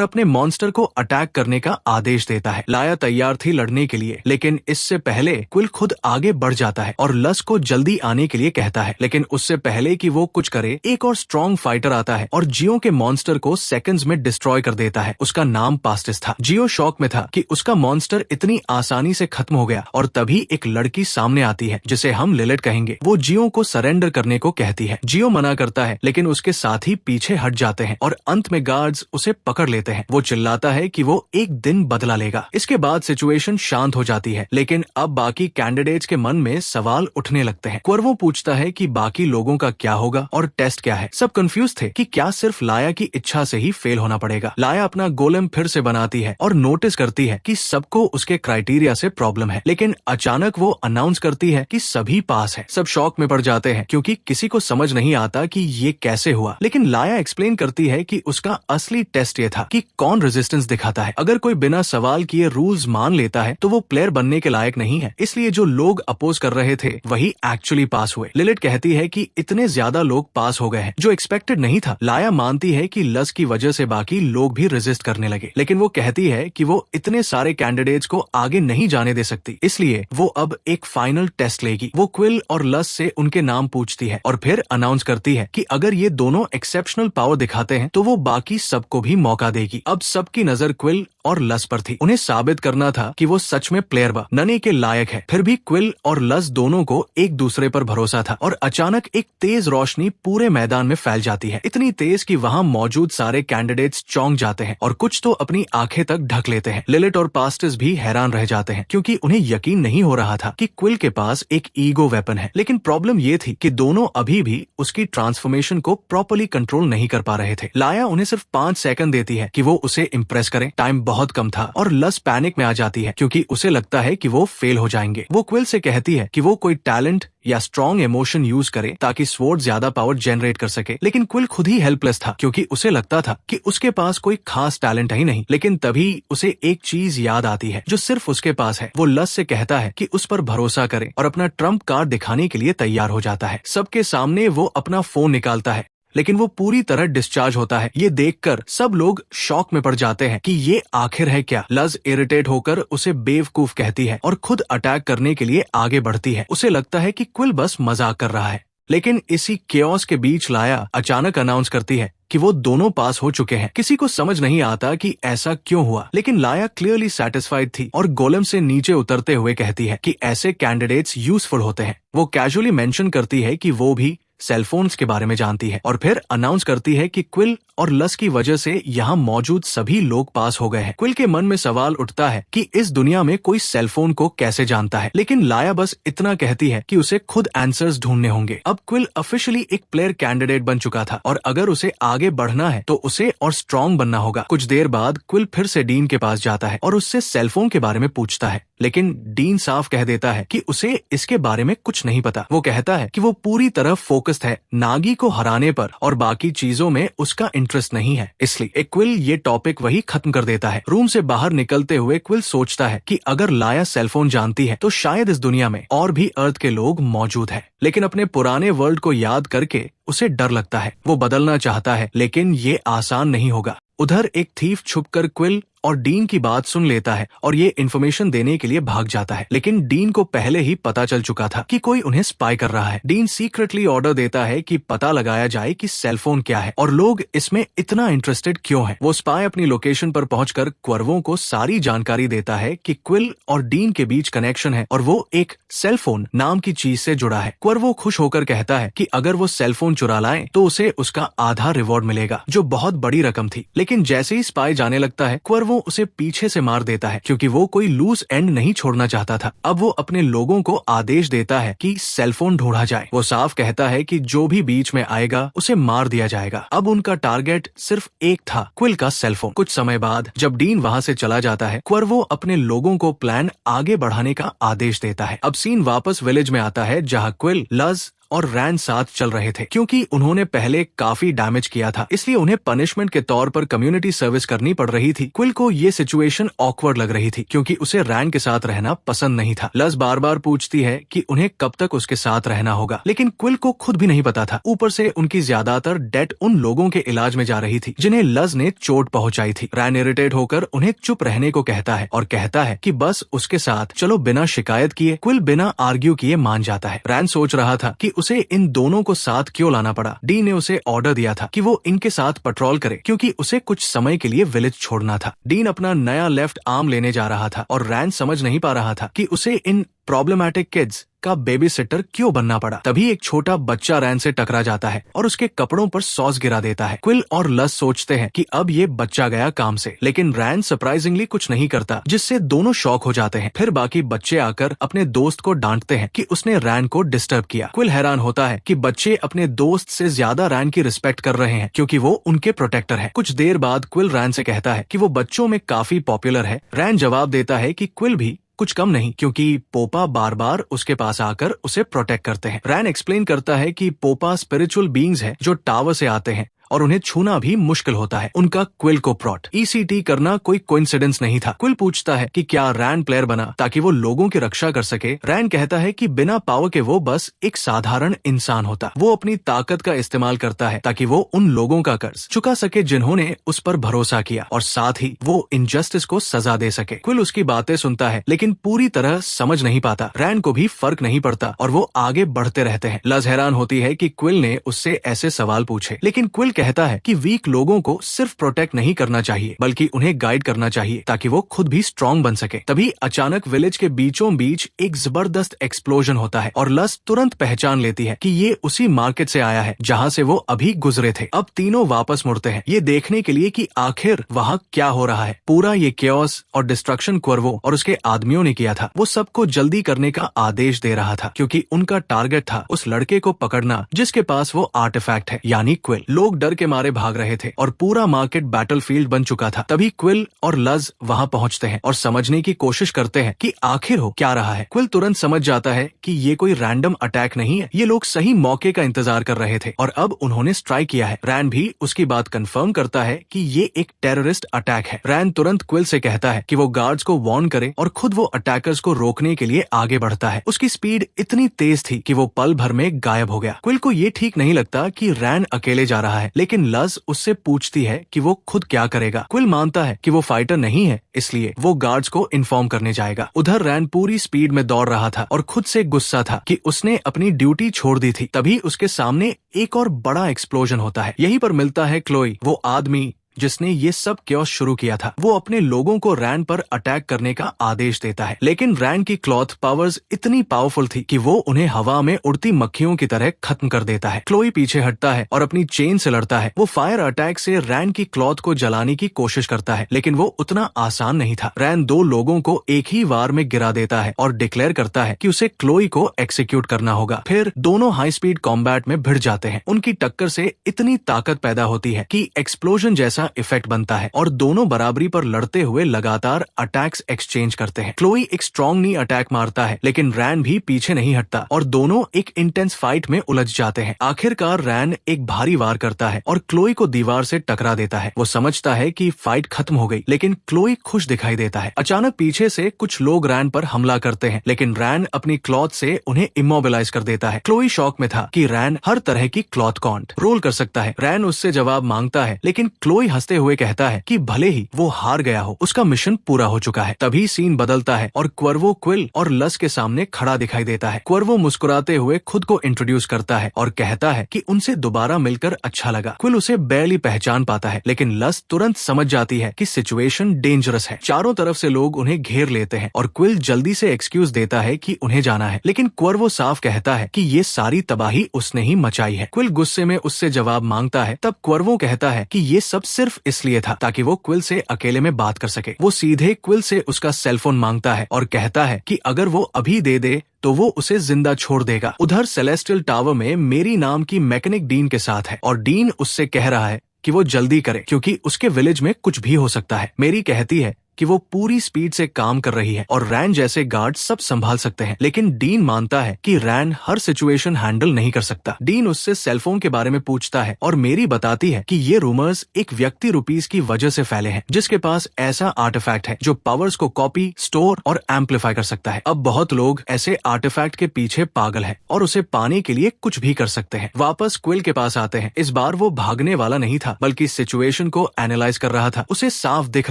अपने मॉन्स्टर को अटैक करने का आदेश देता है। लाया तैयार थी लड़ने के लिए, लेकिन इससे पहले क्विल खुद आगे बढ़ जाता है और लस को जल्दी आने के लिए कहता है। लेकिन उससे पहले कि वो कुछ करे, एक और स्ट्रॉन्ग फाइटर आता है और जियो के मॉन्स्टर को सेकंड्स में डिस्ट्रॉय कर देता है। उसका नाम पास्टिस था। जियो शॉक में था कि उसका मॉन्स्टर इतनी आसानी से खत्म हो गया, और तभी एक लड़की सामने आती है जिसे हम लिलिट कहेंगे। वो जियो को सरेंडर करने को कहती है। जियो मना करता है, लेकिन उसके साथ ही पीछे हट जाते हैं और अंत में गार्ड्स उसे पकड़ लेते हैं। वो चिल्लाता है कि वो एक दिन बदला लेगा। इसके बाद सिचुएशन शांत हो जाती है, लेकिन अब बाकी कैंडिडेट्स के मन में सवाल उठने लगते हैं। क्वर्वो पूछता है कि बाकी लोगों का क्या होगा और टेस्ट क्या है। सब कंफ्यूज थे कि क्या सिर्फ लाया की इच्छा से ही फेल होना पड़ेगा। लाया अपना गोलेम फिर से बनाती है और नोटिस करती है कि सबको उसके क्राइटेरिया से प्रॉब्लम है, लेकिन अचानक वो अनाउंस करती है कि सभी पास है। सब शॉक में पड़ जाते हैं क्योंकि किसी को समझ नहीं आता कि ये कैसे हुआ। लेकिन लाया एक्सप्लेन करती है कि उसका असली टेस्ट ये था कि कौन रेजिस्टेंस दिखाता है। अगर कोई बिना सवाल किए रूल्स मान लेता है तो वो प्लेयर बनने के लायक नहीं है। इसलिए जो लोग अपोज कर रहे थे वही एक्चुअली पास हुए। लिलिट कहती है कि इतने ज्यादा लोग पास हो गए हैं जो एक्सपेक्टेड नहीं था। लाया मानती है कि लस की वजह से बाकी लोग भी रेजिस्ट करने लगे, लेकिन वो कहती है कि वो इतने सारे कैंडिडेट्स को आगे नहीं जाने दे सकती, इसलिए वो अब एक फाइनल टेस्ट लेगी। वो क्विल और लस से उनके नाम पूछती है और फिर अनाउंस करती है कि अगर ये दोनों एक्सेप्शनल पावर दिखाते हैं तो वो बाकी सबको भी मौका देगी। अब सबकी नजर क्विल और लस पर थी। उन्हें साबित करना था कि वो सच में प्लेयर बनने के लायक है। फिर भी क्विल और लस दोनों को एक दूसरे पर भरोसा था, और अचानक एक तेज रोशनी पूरे मैदान में फैल जाती है। इतनी तेज कि वहां मौजूद सारे कैंडिडेट्स चौंक जाते हैं और कुछ तो अपनी आंखें तक ढक लेते हैं। लिलिट और पास्टिस भी हैरान रह जाते हैं क्योंकि उन्हें यकीन नहीं हो रहा था कि क्विल के पास एक ईगो वेपन है। लेकिन प्रॉब्लम ये थी कि दोनों अभी भी उसकी ट्रांसफॉर्मेशन को प्रॉपर्ली कंट्रोल नहीं कर पा रहे थे। लाया उन्हें सिर्फ 5 सेकंड देती है कि वो उसे इम्प्रेस करें। टाइम बहुत कम था और लस पैनिक में आ जाती है क्योंकि उसे लगता है कि वो फेल हो जाएंगे। वो क्विल से कहती है कि वो कोई टैलेंट या स्ट्रॉन्ग इमोशन यूज करे ताकि स्वॉर्ड ज्यादा पावर जनरेट कर सके, लेकिन क्विल खुद ही हेल्पलेस था क्योंकि उसे लगता था कि उसके पास कोई खास टैलेंट ही नहीं। लेकिन तभी उसे एक चीज याद आती है जो सिर्फ उसके पास है। वो लस से कहता है कि उस पर भरोसा करे और अपना ट्रम्प कार्ड दिखाने के लिए तैयार हो जाता है। सबके सामने वो अपना फोन निकालता है, लेकिन वो पूरी तरह डिस्चार्ज होता है। ये देखकर सब लोग शॉक में पड़ जाते हैं कि ये आखिर है क्या। लज इरिटेट होकर उसे बेवकूफ कहती है और खुद अटैक करने के लिए आगे बढ़ती है। उसे लगता है कि क्विल बस मजाक कर रहा है, लेकिन इसी केओस के बीच लाया अचानक अनाउंस करती है कि वो दोनों पास हो चुके हैं। किसी को समझ नहीं आता कि ऐसा क्यों हुआ, लेकिन लाया क्लियरली सैटिस्फाइड थी और गोलेम से नीचे उतरते हुए कहती है कि ऐसे कैंडिडेट्स यूजफुल होते हैं। वो कैजुअली मेंशन करती है कि वो भी सेलफोन्स के बारे में जानती है और फिर अनाउंस करती है कि क्विल और लस की वजह से यहाँ मौजूद सभी लोग पास हो गए हैं। क्विल के मन में सवाल उठता है कि इस दुनिया में कोई सेलफोन को कैसे जानता है, लेकिन लाया बस इतना कहती है कि उसे खुद आंसर्स ढूंढने होंगे। अब क्विल ऑफिशियली एक प्लेयर कैंडिडेट बन चुका था और अगर उसे आगे बढ़ना है तो उसे और स्ट्रॉन्ग बनना होगा। कुछ देर बाद क्विल फिर से डीन के पास जाता है और उससे सेलफोन के बारे में पूछता है। लेकिन डीन साफ कह देता है कि उसे इसके बारे में कुछ नहीं पता। वो कहता है कि वो पूरी तरह फोकस्ड है नागी को हराने पर और बाकी चीजों में उसका इंटरेस्ट नहीं है। इसलिए क्विल ये टॉपिक वही खत्म कर देता है। रूम से बाहर निकलते हुए क्विल सोचता है कि अगर लाया सेलफोन जानती है तो शायद इस दुनिया में और भी अर्थ के लोग मौजूद हैं। लेकिन अपने पुराने वर्ल्ड को याद करके उसे डर लगता है। वो बदलना चाहता है लेकिन ये आसान नहीं होगा। उधर एक थीफ छुपकर क्विल और डीन की बात सुन लेता है और ये इन्फॉर्मेशन देने के लिए भाग जाता है। लेकिन डीन को पहले ही पता चल चुका था कि कोई उन्हें स्पाई कर रहा है। डीन सीक्रेटली ऑर्डर देता है कि पता लगाया जाए कि सेलफोन क्या है और लोग इसमें इतना इंटरेस्टेड क्यों हैं। वो स्पाई अपनी लोकेशन पर पहुंचकर क्वर्वों को सारी जानकारी देता है कि क्विल और डीन के बीच कनेक्शन है और वो एक सेलफोन नाम की चीज से जुड़ा है। क्वर्वो खुश होकर कहता है कि अगर वो सेलफोन चुरा लाए तो उसे उसका आधा रिवॉर्ड मिलेगा, जो बहुत बड़ी रकम थी। लेकिन जैसे ही स्पाई जाने लगता है क्वर्वो उसे पीछे से मार देता है क्योंकि वो कोई लूज एंड नहीं छोड़ना चाहता था। अब वो अपने लोगों को आदेश देता है कि सेलफोन ढूंढा जाए। वो साफ कहता है कि जो भी बीच में आएगा उसे मार दिया जाएगा। अब उनका टारगेट सिर्फ एक था, क्विल का सेलफोन। कुछ समय बाद जब डीन वहां से चला जाता है, क्वर्वो अपने लोगों को प्लान आगे बढ़ाने का आदेश देता है। अब सीन वापस विलेज में आता है जहाँ क्विल, लज और रैन साथ चल रहे थे। क्योंकि उन्होंने पहले काफी डैमेज किया था इसलिए उन्हें पनिशमेंट के तौर पर कम्युनिटी सर्विस करनी पड़ रही थी। क्विल को ये सिचुएशन ऑकवर्ड लग रही थी क्योंकि उसे रैन के साथ रहना पसंद नहीं था। लज बार बार पूछती है कि उन्हें कब तक उसके साथ रहना होगा, लेकिन क्विल को खुद भी नहीं पता था। ऊपर से उनकी ज्यादातर डेट उन लोगों के इलाज में जा रही थी जिन्हें लज ने चोट पहुंचाई थी। रैन इरिटेट होकर उन्हें चुप रहने को कहता है और कहता है कि बस उसके साथ चलो बिना शिकायत किए। क्विल बिना आर्ग्यू किए मान जाता है। रैन सोच रहा था कि उसे इन दोनों को साथ क्यों लाना पड़ा। डी ने उसे ऑर्डर दिया था कि वो इनके साथ पेट्रोल करे क्योंकि उसे कुछ समय के लिए विलेज छोड़ना था। डीन अपना नया लेफ्ट आर्म लेने जा रहा था और रैन समझ नहीं पा रहा था कि उसे इन प्रॉब्लमैटिक किड्स का बेबी सिटर क्यों बनना पड़ा। तभी एक छोटा बच्चा रैन से टकरा जाता है और उसके कपड़ों पर सॉस गिरा देता है। क्विल और लस सोचते हैं कि अब ये बच्चा गया काम से, लेकिन रैन सरप्राइजिंगली कुछ नहीं करता जिससे दोनों शॉक हो जाते हैं। फिर बाकी बच्चे आकर अपने दोस्त को डांटते हैं कि उसने रैन को डिस्टर्ब किया। क्विल हैरान होता है कि बच्चे अपने दोस्त से ज्यादा रैन की रिस्पेक्ट कर रहे हैं क्योंकि वो उनके प्रोटेक्टर है। कुछ देर बाद क्विल रैन से कहता है कि वो बच्चों में काफी पॉपुलर है। रैन जवाब देता है कि क्विल भी कुछ कम नहीं क्योंकि पोपा बार बार उसके पास आकर उसे प्रोटेक्ट करते हैं। रैन एक्सप्लेन करता है कि पोपा स्पिरिचुअल बीइंग्स है जो टावर से आते हैं और उन्हें छूना भी मुश्किल होता है। उनका क्विल को प्रॉट ECT करना कोई कोइंसिडेंस नहीं था। क्विल पूछता है कि क्या रैन प्लेयर बना ताकि वो लोगों की रक्षा कर सके। रैन कहता है कि बिना पावर के वो बस एक साधारण इंसान होता। वो अपनी ताकत का इस्तेमाल करता है ताकि वो उन लोगों का कर्ज चुका सके जिन्होंने उस पर भरोसा किया और साथ ही वो इनजस्टिस को सजा दे सके। क्विल उसकी बातें सुनता है लेकिन पूरी तरह समझ नहीं पाता। रैन को भी फर्क नहीं पड़ता और वो आगे बढ़ते रहते हैं। लज हैरान होती है कि क्विल ने उससे ऐसे सवाल पूछे, लेकिन क्विल कहता है कि वीक लोगों को सिर्फ प्रोटेक्ट नहीं करना चाहिए बल्कि उन्हें गाइड करना चाहिए ताकि वो खुद भी स्ट्रॉन्ग बन सके। तभी अचानक विलेज के बीचों बीच एक जबरदस्त एक्सप्लोजन होता है और लस तुरंत पहचान लेती है कि ये उसी मार्केट से आया है जहाँ से वो अभी गुजरे थे। अब तीनों वापस मुड़ते हैं ये देखने के लिए कि आखिर वहाँ क्या हो रहा है। पूरा ये केओस और डिस्ट्रक्शन क्वर्वो और उसके आदमियों ने किया था। वो सबको जल्दी करने का आदेश दे रहा था क्योंकि उनका टारगेट था उस लड़के को पकड़ना जिसके पास वो आर्टिफैक्ट है, यानी क्विल। लोग डर के मारे भाग रहे थे और पूरा मार्केट बैटलफील्ड बन चुका था। तभी क्विल और लज वहां पहुंचते हैं और समझने की कोशिश करते हैं कि आखिर हो क्या रहा है। क्विल तुरंत समझ जाता है कि ये कोई रैंडम अटैक नहीं है, ये लोग सही मौके का इंतजार कर रहे थे और अब उन्होंने स्ट्राइक किया है। रैन भी उसकी बात कंफर्म करता है कि ये एक टेररिस्ट अटैक है। रैन तुरंत क्विल से कहता है कि वो गार्ड्स को वार्न करे और खुद वो अटैकर्स को रोकने के लिए आगे बढ़ता है। उसकी स्पीड इतनी तेज थी कि वो पल भर में गायब हो गया। क्विल को ये ठीक नहीं लगता कि रैन अकेले जा रहा है, लेकिन लज उससे पूछती है कि वो खुद क्या करेगा। क्विल मानता है कि वो फाइटर नहीं है, इसलिए वो गार्ड्स को इन्फॉर्म करने जाएगा। उधर रैन पूरी स्पीड में दौड़ रहा था और खुद से गुस्सा था कि उसने अपनी ड्यूटी छोड़ दी थी। तभी उसके सामने एक और बड़ा एक्सप्लोजन होता है। यहीं पर मिलता है क्लोई, वो आदमी जिसने ये सब क्योस शुरू किया था। वो अपने लोगों को रैन पर अटैक करने का आदेश देता है, लेकिन रैन की क्लॉथ पावर्स इतनी पावरफुल थी कि वो उन्हें हवा में उड़ती मक्खियों की तरह खत्म कर देता है। क्लोई पीछे हटता है और अपनी चेन से लड़ता है। वो फायर अटैक से रैन की क्लॉथ को जलाने की कोशिश करता है, लेकिन वो उतना आसान नहीं था। रैन दो लोगों को एक ही वार में गिरा देता है और डिक्लेयर करता है कि उसे क्लोई को एक्सिक्यूट करना होगा। फिर दोनों हाई स्पीड कॉम्बैट में भिड़ जाते हैं। उनकी टक्कर से इतनी ताकत पैदा होती है कि एक्सप्लोजन जैसा नया इफेक्ट बनता है और दोनों बराबरी पर लड़ते हुए लगातार अटैक्स एक्सचेंज करते हैं। क्लोई एक स्ट्रॉन्ग नी अटैक मारता है, लेकिन रैन भी पीछे नहीं हटता और दोनों एक इंटेंस फाइट में उलझ जाते हैं। आखिरकार रैन एक भारी वार करता है और क्लोई को दीवार से टकरा देता है। वो समझता है कि फाइट खत्म हो गई, लेकिन क्लोई खुश दिखाई देता है। अचानक पीछे से कुछ लोग रैन पर हमला करते हैं, लेकिन रैन अपनी क्लॉथ से उन्हें इमोबिलाइज कर देता है। क्लोई शॉक में था कि रैन हर तरह की क्लॉथ कंट्रोल कर सकता है। रैन उससे जवाब मांगता है, लेकिन क्लोई हंसते हुए कहता है कि भले ही वो हार गया हो, उसका मिशन पूरा हो चुका है। तभी सीन बदलता है और क्वर्वो क्विल और लस के सामने खड़ा दिखाई देता है। क्वर्वो मुस्कुराते हुए खुद को इंट्रोड्यूस करता है और कहता है कि उनसे दोबारा मिलकर अच्छा लगा। क्विल उसे बैरली पहचान पाता है, लेकिन लस तुरंत समझ जाती है कि सिचुएशन डेंजरस है। चारों तरफ से लोग उन्हें घेर लेते हैं और क्विल जल्दी से एक्सक्यूज देता है कि उन्हें जाना है, लेकिन क्वर्वो साफ कहता है कि ये सारी तबाही उसने ही मचाई है। क्विल गुस्से में उससे जवाब मांगता है, तब क्वर्वो कहता है कि ये सब सिर्फ इसलिए था ताकि वो क्विल से अकेले में बात कर सके। वो सीधे क्विल से उसका सेलफोन मांगता है और कहता है कि अगर वो अभी दे दे तो वो उसे जिंदा छोड़ देगा। उधर सेलेस्टियल टावर में मेरी नाम की मैकेनिक डीन के साथ है और डीन उससे कह रहा है कि वो जल्दी करे क्योंकि उसके विलेज में कुछ भी हो सकता है। मेरी कहती है कि वो पूरी स्पीड से काम कर रही है और रैन जैसे गार्ड सब संभाल सकते हैं, लेकिन डीन मानता है कि रैन हर सिचुएशन हैंडल नहीं कर सकता। डीन उससे सेलफोन के बारे में पूछता है और मेरी बताती है कि ये रूमर्स एक व्यक्ति रुपीस की वजह से फैले हैं जिसके पास ऐसा आर्टिफैक्ट है जो पावर्स को कॉपी, स्टोर और एम्पलीफाई कर सकता है। अब बहुत लोग ऐसे आर्टिफैक्ट के पीछे पागल है और उसे पाने के लिए कुछ भी कर सकते हैं। वापस क्विल के पास आते हैं। इस बार वो भागने वाला नहीं था, बल्कि सिचुएशन को एनालाइज कर रहा था। उसे साफ दिख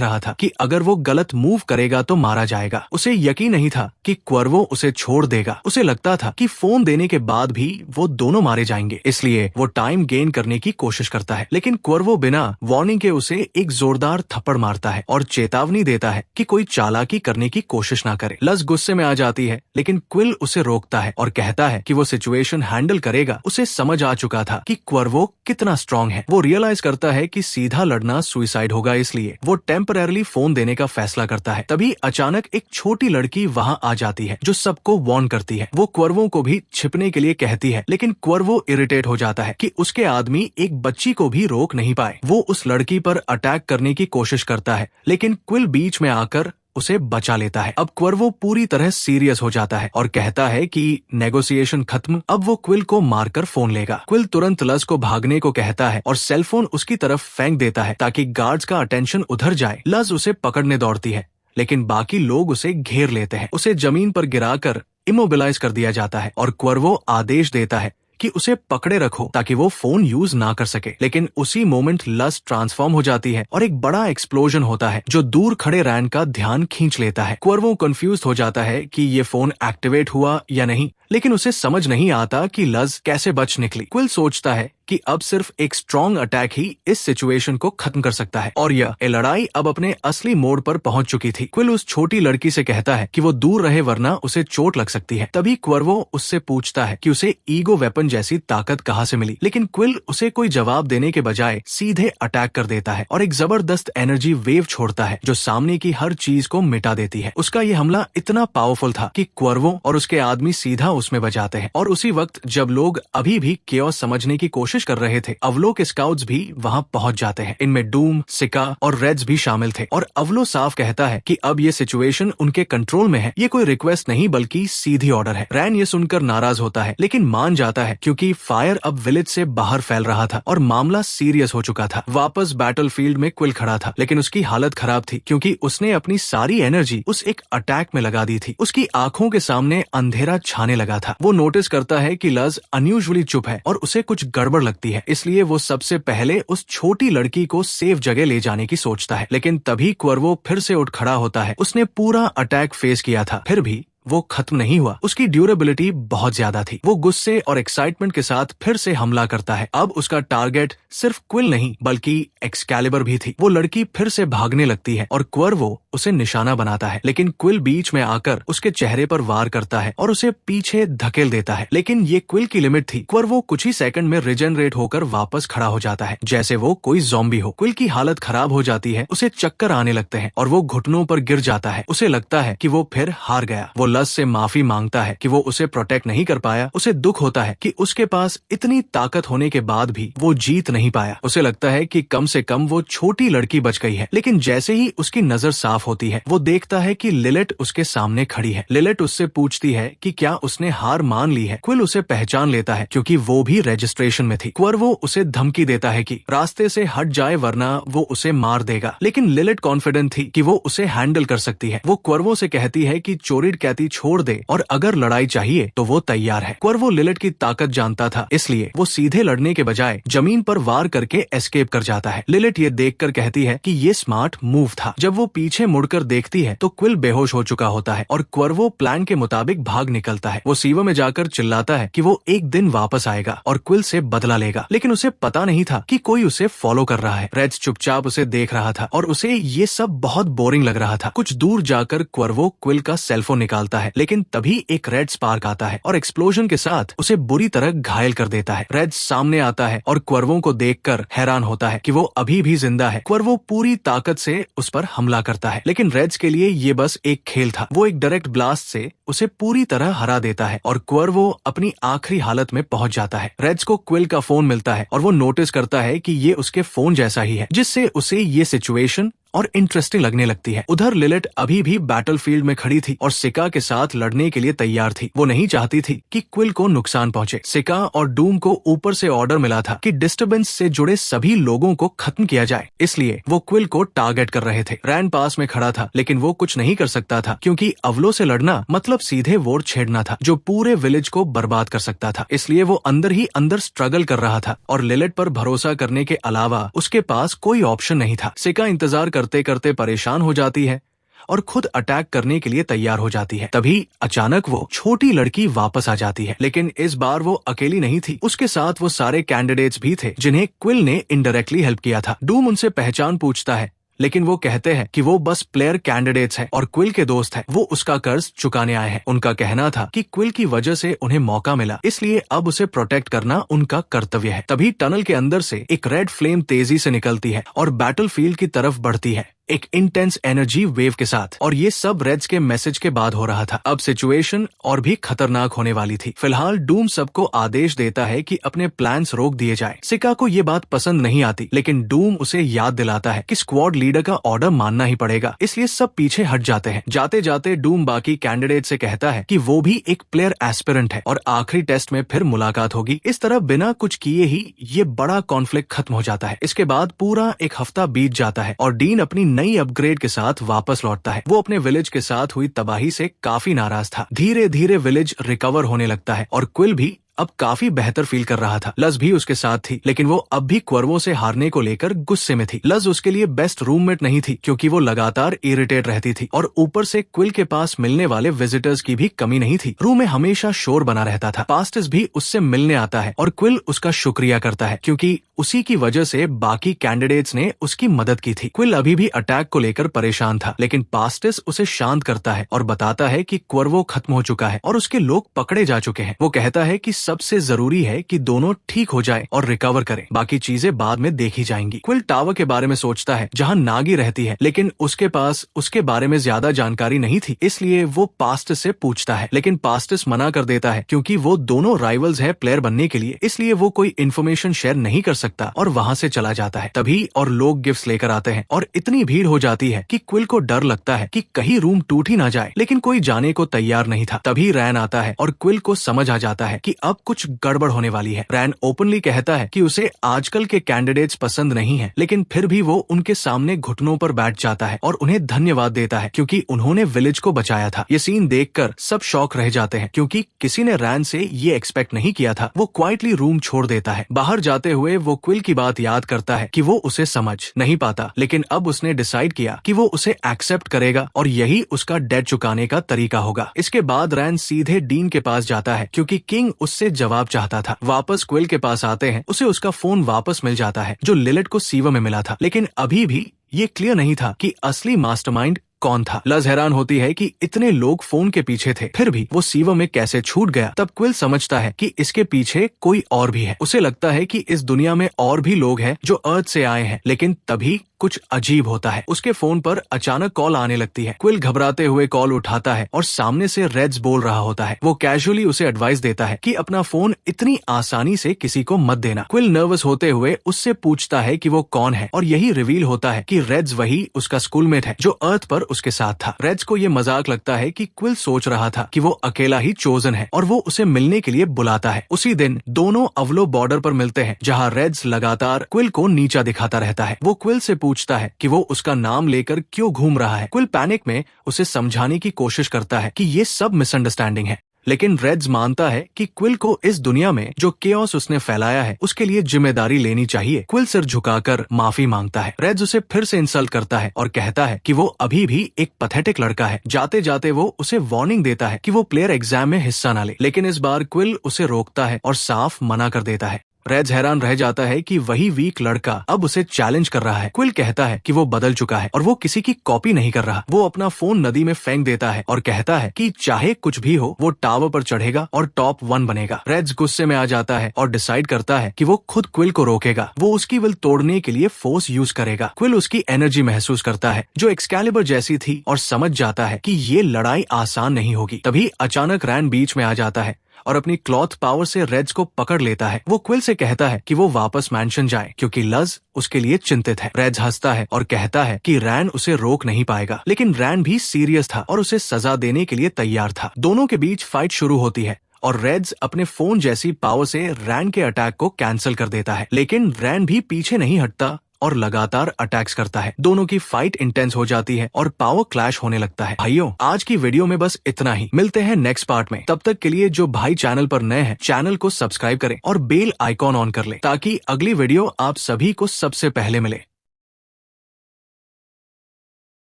रहा था कि अगर वो गलत मूव करेगा तो मारा जाएगा। उसे यकीन नहीं था कि क्वर्वो उसे छोड़ देगा। उसे लगता था कि फोन देने के बाद भी वो दोनों मारे जाएंगे, इसलिए वो टाइम गेन करने की कोशिश करता है। लेकिन क्वर्वो बिना वार्निंग के उसे एक जोरदार थप्पड़ मारता है और चेतावनी देता है कि कोई चालाकी करने की कोशिश ना करे। लस गुस्से में आ जाती है, लेकिन क्विल उसे रोकता है और कहता है कि वो सिचुएशन हैंडल करेगा। उसे समझ आ चुका था कि क्वर्वो कितना स्ट्रांग है। वो रियलाइज करता है कि सीधा लड़ना सुसाइड होगा, इसलिए वो टेम्पररी फोन देने का फैसला करता है। तभी अचानक एक छोटी लड़की वहां आ जाती है जो सबको वार्न करती है। वो क्वर्वो को भी छिपने के लिए कहती है, लेकिन क्वर्वो इरिटेट हो जाता है कि उसके आदमी एक बच्ची को भी रोक नहीं पाए। वो उस लड़की पर अटैक करने की कोशिश करता है, लेकिन क्विल बीच में आकर उसे बचा लेता है। अब क्वर्वो पूरी तरह सीरियस हो जाता है और कहता है कि नेगोशिएशन खत्म, अब वो क्विल को मारकर फोन लेगा। क्विल तुरंत लस को भागने को कहता है और सेलफोन उसकी तरफ फेंक देता है ताकि गार्ड्स का अटेंशन उधर जाए। लस उसे पकड़ने दौड़ती है, लेकिन बाकी लोग उसे घेर लेते हैं। उसे जमीन पर गिराकर इमोबिलाइज कर दिया जाता है और क्वर्वो आदेश देता है कि उसे पकड़े रखो ताकि वो फोन यूज ना कर सके। लेकिन उसी मोमेंट लस ट्रांसफॉर्म हो जाती है और एक बड़ा एक्सप्लोजन होता है जो दूर खड़े रैन का ध्यान खींच लेता है। क्वर्वो कंफ्यूज हो जाता है कि ये फोन एक्टिवेट हुआ या नहीं, लेकिन उसे समझ नहीं आता कि लस कैसे बच निकली। क्विल सोचता है कि अब सिर्फ एक स्ट्रॉन्ग अटैक ही इस सिचुएशन को खत्म कर सकता है और यह लड़ाई अब अपने असली मोड़ पर पहुंच चुकी थी। क्विल उस छोटी लड़की से कहता है कि वो दूर रहे वरना उसे चोट लग सकती है। तभी क्वर्वो उससे पूछता है कि उसे ईगो वेपन जैसी ताकत कहां से मिली, लेकिन क्विल उसे कोई जवाब देने के बजाय सीधे अटैक कर देता है और एक जबरदस्त एनर्जी वेव छोड़ता है जो सामने की हर चीज को मिटा देती है। उसका ये हमला इतना पावरफुल था कि क्वर्वो और उसके आदमी सीधा उसमें बचाते हैं और उसी वक्त जब लोग अभी भी केओस समझने की कोशिश कर रहे थे, अवलो के स्काउट्स भी वहां पहुंच जाते हैं। इनमें डूम, सिका और रेड्स भी शामिल थे और अवलो साफ कहता है कि अब ये सिचुएशन उनके कंट्रोल में है। ये कोई रिक्वेस्ट नहीं बल्कि सीधी ऑर्डर है। रैन ये सुनकर नाराज होता है, लेकिन मान जाता है क्योंकि फायर अब विलेज से बाहर फैल रहा था और मामला सीरियस हो चुका था। वापस बैटलफील्ड में क्विल खड़ा था, लेकिन उसकी हालत खराब थी क्योंकि उसने अपनी सारी एनर्जी उस एक अटैक में लगा दी थी। उसकी आंखों के सामने अंधेरा छाने लगा था। वो नोटिस करता है कि लस अनयूजुअली चुप है और उसे कुछ गड़बड़ लगती है, इसलिए वो सबसे पहले उस छोटी लड़की को सेफ जगह ले जाने की सोचता है। लेकिन तभी क्वर्वो फिर से उठ खड़ा होता है। उसने पूरा अटैक फेस किया था, फिर भी वो खत्म नहीं हुआ। उसकी ड्यूरेबिलिटी बहुत ज्यादा थी। वो गुस्से और एक्साइटमेंट के साथ फिर से हमला करता है। अब उसका टारगेट सिर्फ क्विल नहीं बल्कि एक्सकैलिबर भी थी। वो लड़की फिर से भागने लगती है और क्वर्वो उसे निशाना बनाता है, लेकिन क्विल बीच में आकर उसके चेहरे पर वार करता है और उसे पीछे धकेल देता है। लेकिन ये क्विल की लिमिट थी। क्वर्वो कुछ ही सेकंड में रिजेनरेट होकर वापस खड़ा हो जाता है जैसे वो कोई ज़ॉम्बी हो। क्विल की हालत खराब हो जाती है, उसे चक्कर आने लगते हैं और वो घुटनों पर गिर जाता है। उसे लगता है कि वो फिर हार गया। वो लज से माफी मांगता है कि वो उसे प्रोटेक्ट नहीं कर पाया। उसे दुख होता है कि उसके पास इतनी ताकत होने के बाद भी वो जीत नहीं पाया। उसे लगता है कि कम से कम वो छोटी लड़की बच गई है। लेकिन जैसे ही उसकी नजर साफ होती है, वो देखता है कि लिलिट उसके सामने खड़ी है। लिलिट उससे पूछती है कि क्या उसने हार मान ली है। क्विल उसे पहचान लेता है क्योंकि वो भी रजिस्ट्रेशन में थी। क्वर्वो उसे धमकी देता है कि रास्ते से हट जाए वरना वो उसे मार देगा। लेकिन लिलिट कॉन्फिडेंट थी कि वो उसे हैंडल कर सकती है। वो क्वर्वो से कहती है कि चोरिड कैथी छोड़ दे और अगर लड़ाई चाहिए तो वो तैयार है। क्वर्वो लिलिट की ताकत जानता था, इसलिए वो सीधे लड़ने के बजाय जमीन पर वार करके एस्केप कर जाता है। लिलिट ये देखकर कहती है कि ये स्मार्ट मूव था। जब वो पीछे मुड़कर देखती है तो क्विल बेहोश हो चुका होता है और क्वर्वो प्लान के मुताबिक भाग निकलता है। वो सीवो में जाकर चिल्लाता है कि वो एक दिन वापस आएगा और क्विल से बदला लेगा, लेकिन उसे पता नहीं था कि कोई उसे फॉलो कर रहा है। रेड्स चुपचाप उसे देख रहा था और उसे ये सब बहुत बोरिंग लग रहा था। कुछ दूर जाकर क्वर्वो क्विल का सेलफोन निकालता है, लेकिन तभी एक रेड स्पार्क आता है और एक्सप्लोजन के साथ उसे बुरी तरह घायल कर देता है। रेड्स सामने आता है और क्वर्वो को देखकर हैरान होता है कि वो अभी भी जिंदा है। क्वर्वो पूरी ताकत से उस पर हमला करता है, लेकिन रेड्स के लिए ये बस एक खेल था। वो एक डायरेक्ट ब्लास्ट से उसे पूरी तरह हरा देता है और क्वर्वो अपनी आखिरी हालत में पहुंच जाता है। रेड्स को क्विल का फोन मिलता है और वो नोटिस करता है कि ये उसके फोन जैसा ही है, जिससे उसे ये सिचुएशन और इंटरेस्टिंग लगने लगती है। उधर लिलिट अभी भी बैटलफील्ड में खड़ी थी और सिका के साथ लड़ने के लिए तैयार थी। वो नहीं चाहती थी कि क्विल को नुकसान पहुंचे। सिका और डूम को ऊपर से ऑर्डर मिला था कि डिस्टर्बेंस से जुड़े सभी लोगों को खत्म किया जाए, इसलिए वो क्विल को टारगेट कर रहे थे। रैन पास में खड़ा था, लेकिन वो कुछ नहीं कर सकता था क्योंकि अवलो से लड़ना मतलब सीधे वोर छेड़ना था जो पूरे विलेज को बर्बाद कर सकता था। इसलिए वो अंदर ही अंदर स्ट्रगल कर रहा था और लिलिट पर भरोसा करने के अलावा उसके पास कोई ऑप्शन नहीं था। सिका इंतजार करते करते परेशान हो जाती है और खुद अटैक करने के लिए तैयार हो जाती है। तभी अचानक वो छोटी लड़की वापस आ जाती है, लेकिन इस बार वो अकेली नहीं थी। उसके साथ वो सारे कैंडिडेट्स भी थे जिन्हें क्विल ने इनडायरेक्टली हेल्प किया था। डूम उनसे पहचान पूछता है, लेकिन वो कहते हैं कि वो बस प्लेयर कैंडिडेट्स हैं और क्विल के दोस्त हैं। वो उसका कर्ज चुकाने आए हैं। उनका कहना था कि क्विल की वजह से उन्हें मौका मिला, इसलिए अब उसे प्रोटेक्ट करना उनका कर्तव्य है। तभी टनल के अंदर से एक रेड फ्लेम तेजी से निकलती है और बैटलफील्ड की तरफ बढ़ती है, एक इंटेंस एनर्जी वेव के साथ। और ये सब रेड्स के मैसेज के बाद हो रहा था। अब सिचुएशन और भी खतरनाक होने वाली थी। फिलहाल डूम सबको आदेश देता है कि अपने प्लान्स रोक दिए जाए। सिका को ये बात पसंद नहीं आती, लेकिन डूम उसे याद दिलाता है कि स्क्वाड लीडर का ऑर्डर मानना ही पड़ेगा, इसलिए सब पीछे हट जाते हैं। जाते जाते डूम बाकी कैंडिडेट से कहता है कि वो भी एक प्लेयर एस्पिरेंट है और आखिरी टेस्ट में फिर मुलाकात होगी। इस तरह बिना कुछ किए ही ये बड़ा कॉन्फ्लिक्ट खत्म हो जाता है। इसके बाद पूरा एक हफ्ता बीत जाता है और डीन अपनी नई अपग्रेड के साथ वापस लौटता है। वो अपने विलेज के साथ हुई तबाही से काफी नाराज था। धीरे धीरे विलेज रिकवर होने लगता है और क्विल भी अब काफी बेहतर फील कर रहा था। लज भी उसके साथ थी, लेकिन वो अब भी क्वर्वो से हारने को लेकर गुस्से में थी। लज उसके लिए बेस्ट रूममेट नहीं थी क्योंकि वो लगातार इरिटेट रहती थी और ऊपर से क्विल के पास मिलने वाले विजिटर्स की भी कमी नहीं थी। रूम में हमेशा शोर बना रहता था। पास्टिस भी उससे मिलने आता है और क्विल उसका शुक्रिया करता है क्योंकि उसी की वजह से बाकी कैंडिडेट्स ने उसकी मदद की थी। क्विल अभी भी अटैक को लेकर परेशान था, लेकिन पास्टिस उसे शांत करता है और बताता है कि क्वर्वो खत्म हो चुका है और उसके लोग पकड़े जा चुके हैं। वो कहता है कि सबसे जरूरी है कि दोनों ठीक हो जाए और रिकवर करें, बाकी चीजें बाद में देखी जाएंगी। क्विल टावर के बारे में सोचता है जहां नागी रहती है, लेकिन उसके पास उसके बारे में ज्यादा जानकारी नहीं थी, इसलिए वो पास्टिस से पूछता है, लेकिन पास्टिस मना कर देता है क्योंकि वो दोनों राइवल्स है प्लेयर बनने के लिए, इसलिए वो कोई इन्फॉर्मेशन शेयर नहीं कर सकता और वहां से चला जाता है। तभी और लोग गिफ्ट्स लेकर आते हैं और इतनी भीड़ हो जाती है कि क्विल को डर लगता है कि कहीं रूम टूट ही ना जाए, लेकिन कोई जाने को तैयार नहीं था। तभी रैन आता है और क्विल को समझ आ जाता है कि अब कुछ गड़बड़ होने वाली है। रैन ओपनली कहता है कि उसे आजकल के कैंडिडेट्स पसंद नहीं है, लेकिन फिर भी वो उनके सामने घुटनों पर बैठ जाता है और उन्हें धन्यवाद देता है क्योंकि उन्होंने विलेज को बचाया था। ये सीन देखकर सब शॉक रह जाते हैं क्योंकि किसी ने रैन से ये एक्सपेक्ट नहीं किया था। वो क्वाइटली रूम छोड़ देता है। बाहर जाते हुए वो क्विल की बात याद करता है कि वो उसे समझ नहीं पाता, लेकिन अब उसने डिसाइड किया कि वो उसे एक्सेप्ट करेगा और यही उसका डेट चुकाने का तरीका होगा। इसके बाद रैन सीधे डीन के पास जाता है क्योंकि किंग उससे जवाब चाहता था। वापस क्विल के पास आते हैं। उसे उसका फोन वापस मिल जाता है जो लिलिट को सीवर में मिला था, लेकिन अभी भी ये क्लियर नहीं था कि असली मास्टरमाइंड कौन था। लज हैरान होती है कि इतने लोग फोन के पीछे थे, फिर भी वो सीवर में कैसे छूट गया। तब क्विल समझता है कि इसके पीछे कोई और भी है। उसे लगता है कि इस दुनिया में और भी लोग हैं जो अर्थ से आए हैं, लेकिन तभी कुछ अजीब होता है। उसके फोन पर अचानक कॉल आने लगती है। क्विल घबराते हुए कॉल उठाता है और सामने से रेड्स बोल रहा होता है। वो कैजुअली उसे एडवाइस देता है कि अपना फोन इतनी आसानी से किसी को मत देना। क्विल नर्वस होते हुए उससे पूछता है कि वो कौन है और यही रिवील होता है कि रेड्स वही उसका स्कूलमेट है जो अर्थ पर उसके साथ था। रेड्स को ये मजाक लगता है कि क्विल सोच रहा था कि वो अकेला ही चोजन है और वो उसे मिलने के लिए बुलाता है। उसी दिन दोनों अवलो बॉर्डर पर मिलते हैं जहाँ रेड्स लगातार क्विल को नीचा दिखाता रहता है। वो क्विल से पूछता है कि वो उसका नाम लेकर क्यों घूम रहा है। क्विल पैनिक में उसे समझाने की कोशिश करता है कि ये सब मिसअंडरस्टैंडिंग है, लेकिन रेड्स मानता है कि क्विल को इस दुनिया में जो केओस उसने फैलाया है उसके लिए जिम्मेदारी लेनी चाहिए। क्विल सिर झुकाकर माफी मांगता है। रेड्स उसे फिर से इंसल्ट करता है और कहता है कि वो अभी भी एक पैथेटिक लड़का है। जाते जाते वो उसे वार्निंग देता है कि वो प्लेयर एग्जाम में हिस्सा न ले, लेकिन इस बार क्विल उसे रोकता है और साफ मना कर देता है। रेड्स हैरान रह जाता है कि वही वीक लड़का अब उसे चैलेंज कर रहा है। क्विल कहता है कि वो बदल चुका है और वो किसी की कॉपी नहीं कर रहा। वो अपना फोन नदी में फेंक देता है और कहता है कि चाहे कुछ भी हो वो टावर पर चढ़ेगा और टॉप 1 बनेगा। रेड्स गुस्से में आ जाता है और डिसाइड करता है कि वो खुद क्विल को रोकेगा। वो उसकी विल तोड़ने के लिए फोर्स यूज करेगा। क्विल उसकी एनर्जी महसूस करता है जो एक्सकैलिबर जैसी थी और समझ जाता है कि ये लड़ाई आसान नहीं होगी। तभी अचानक रैन बीच में आ जाता है और अपनी क्लॉथ पावर से रेड्स को पकड़ लेता है। वो क्विल से कहता है कि वो वापस मैंशन जाए क्योंकि लज उसके लिए चिंतित है। रेड्स हंसता है और कहता है कि रैन उसे रोक नहीं पाएगा, लेकिन रैन भी सीरियस था और उसे सजा देने के लिए तैयार था। दोनों के बीच फाइट शुरू होती है और रेड्स अपने फोन जैसी पावर से रैन के अटैक को कैंसिल कर देता है, लेकिन रैन भी पीछे नहीं हटता और लगातार अटैक्स करता है। दोनों की फाइट इंटेंस हो जाती है और पावर क्लैश होने लगता है। भाइयों, आज की वीडियो में बस इतना ही। मिलते हैं नेक्स्ट पार्ट में। तब तक के लिए जो भाई चैनल पर नए हैं चैनल को सब्सक्राइब करें और बेल आइकॉन ऑन कर लें ताकि अगली वीडियो आप सभी को सबसे पहले मिले।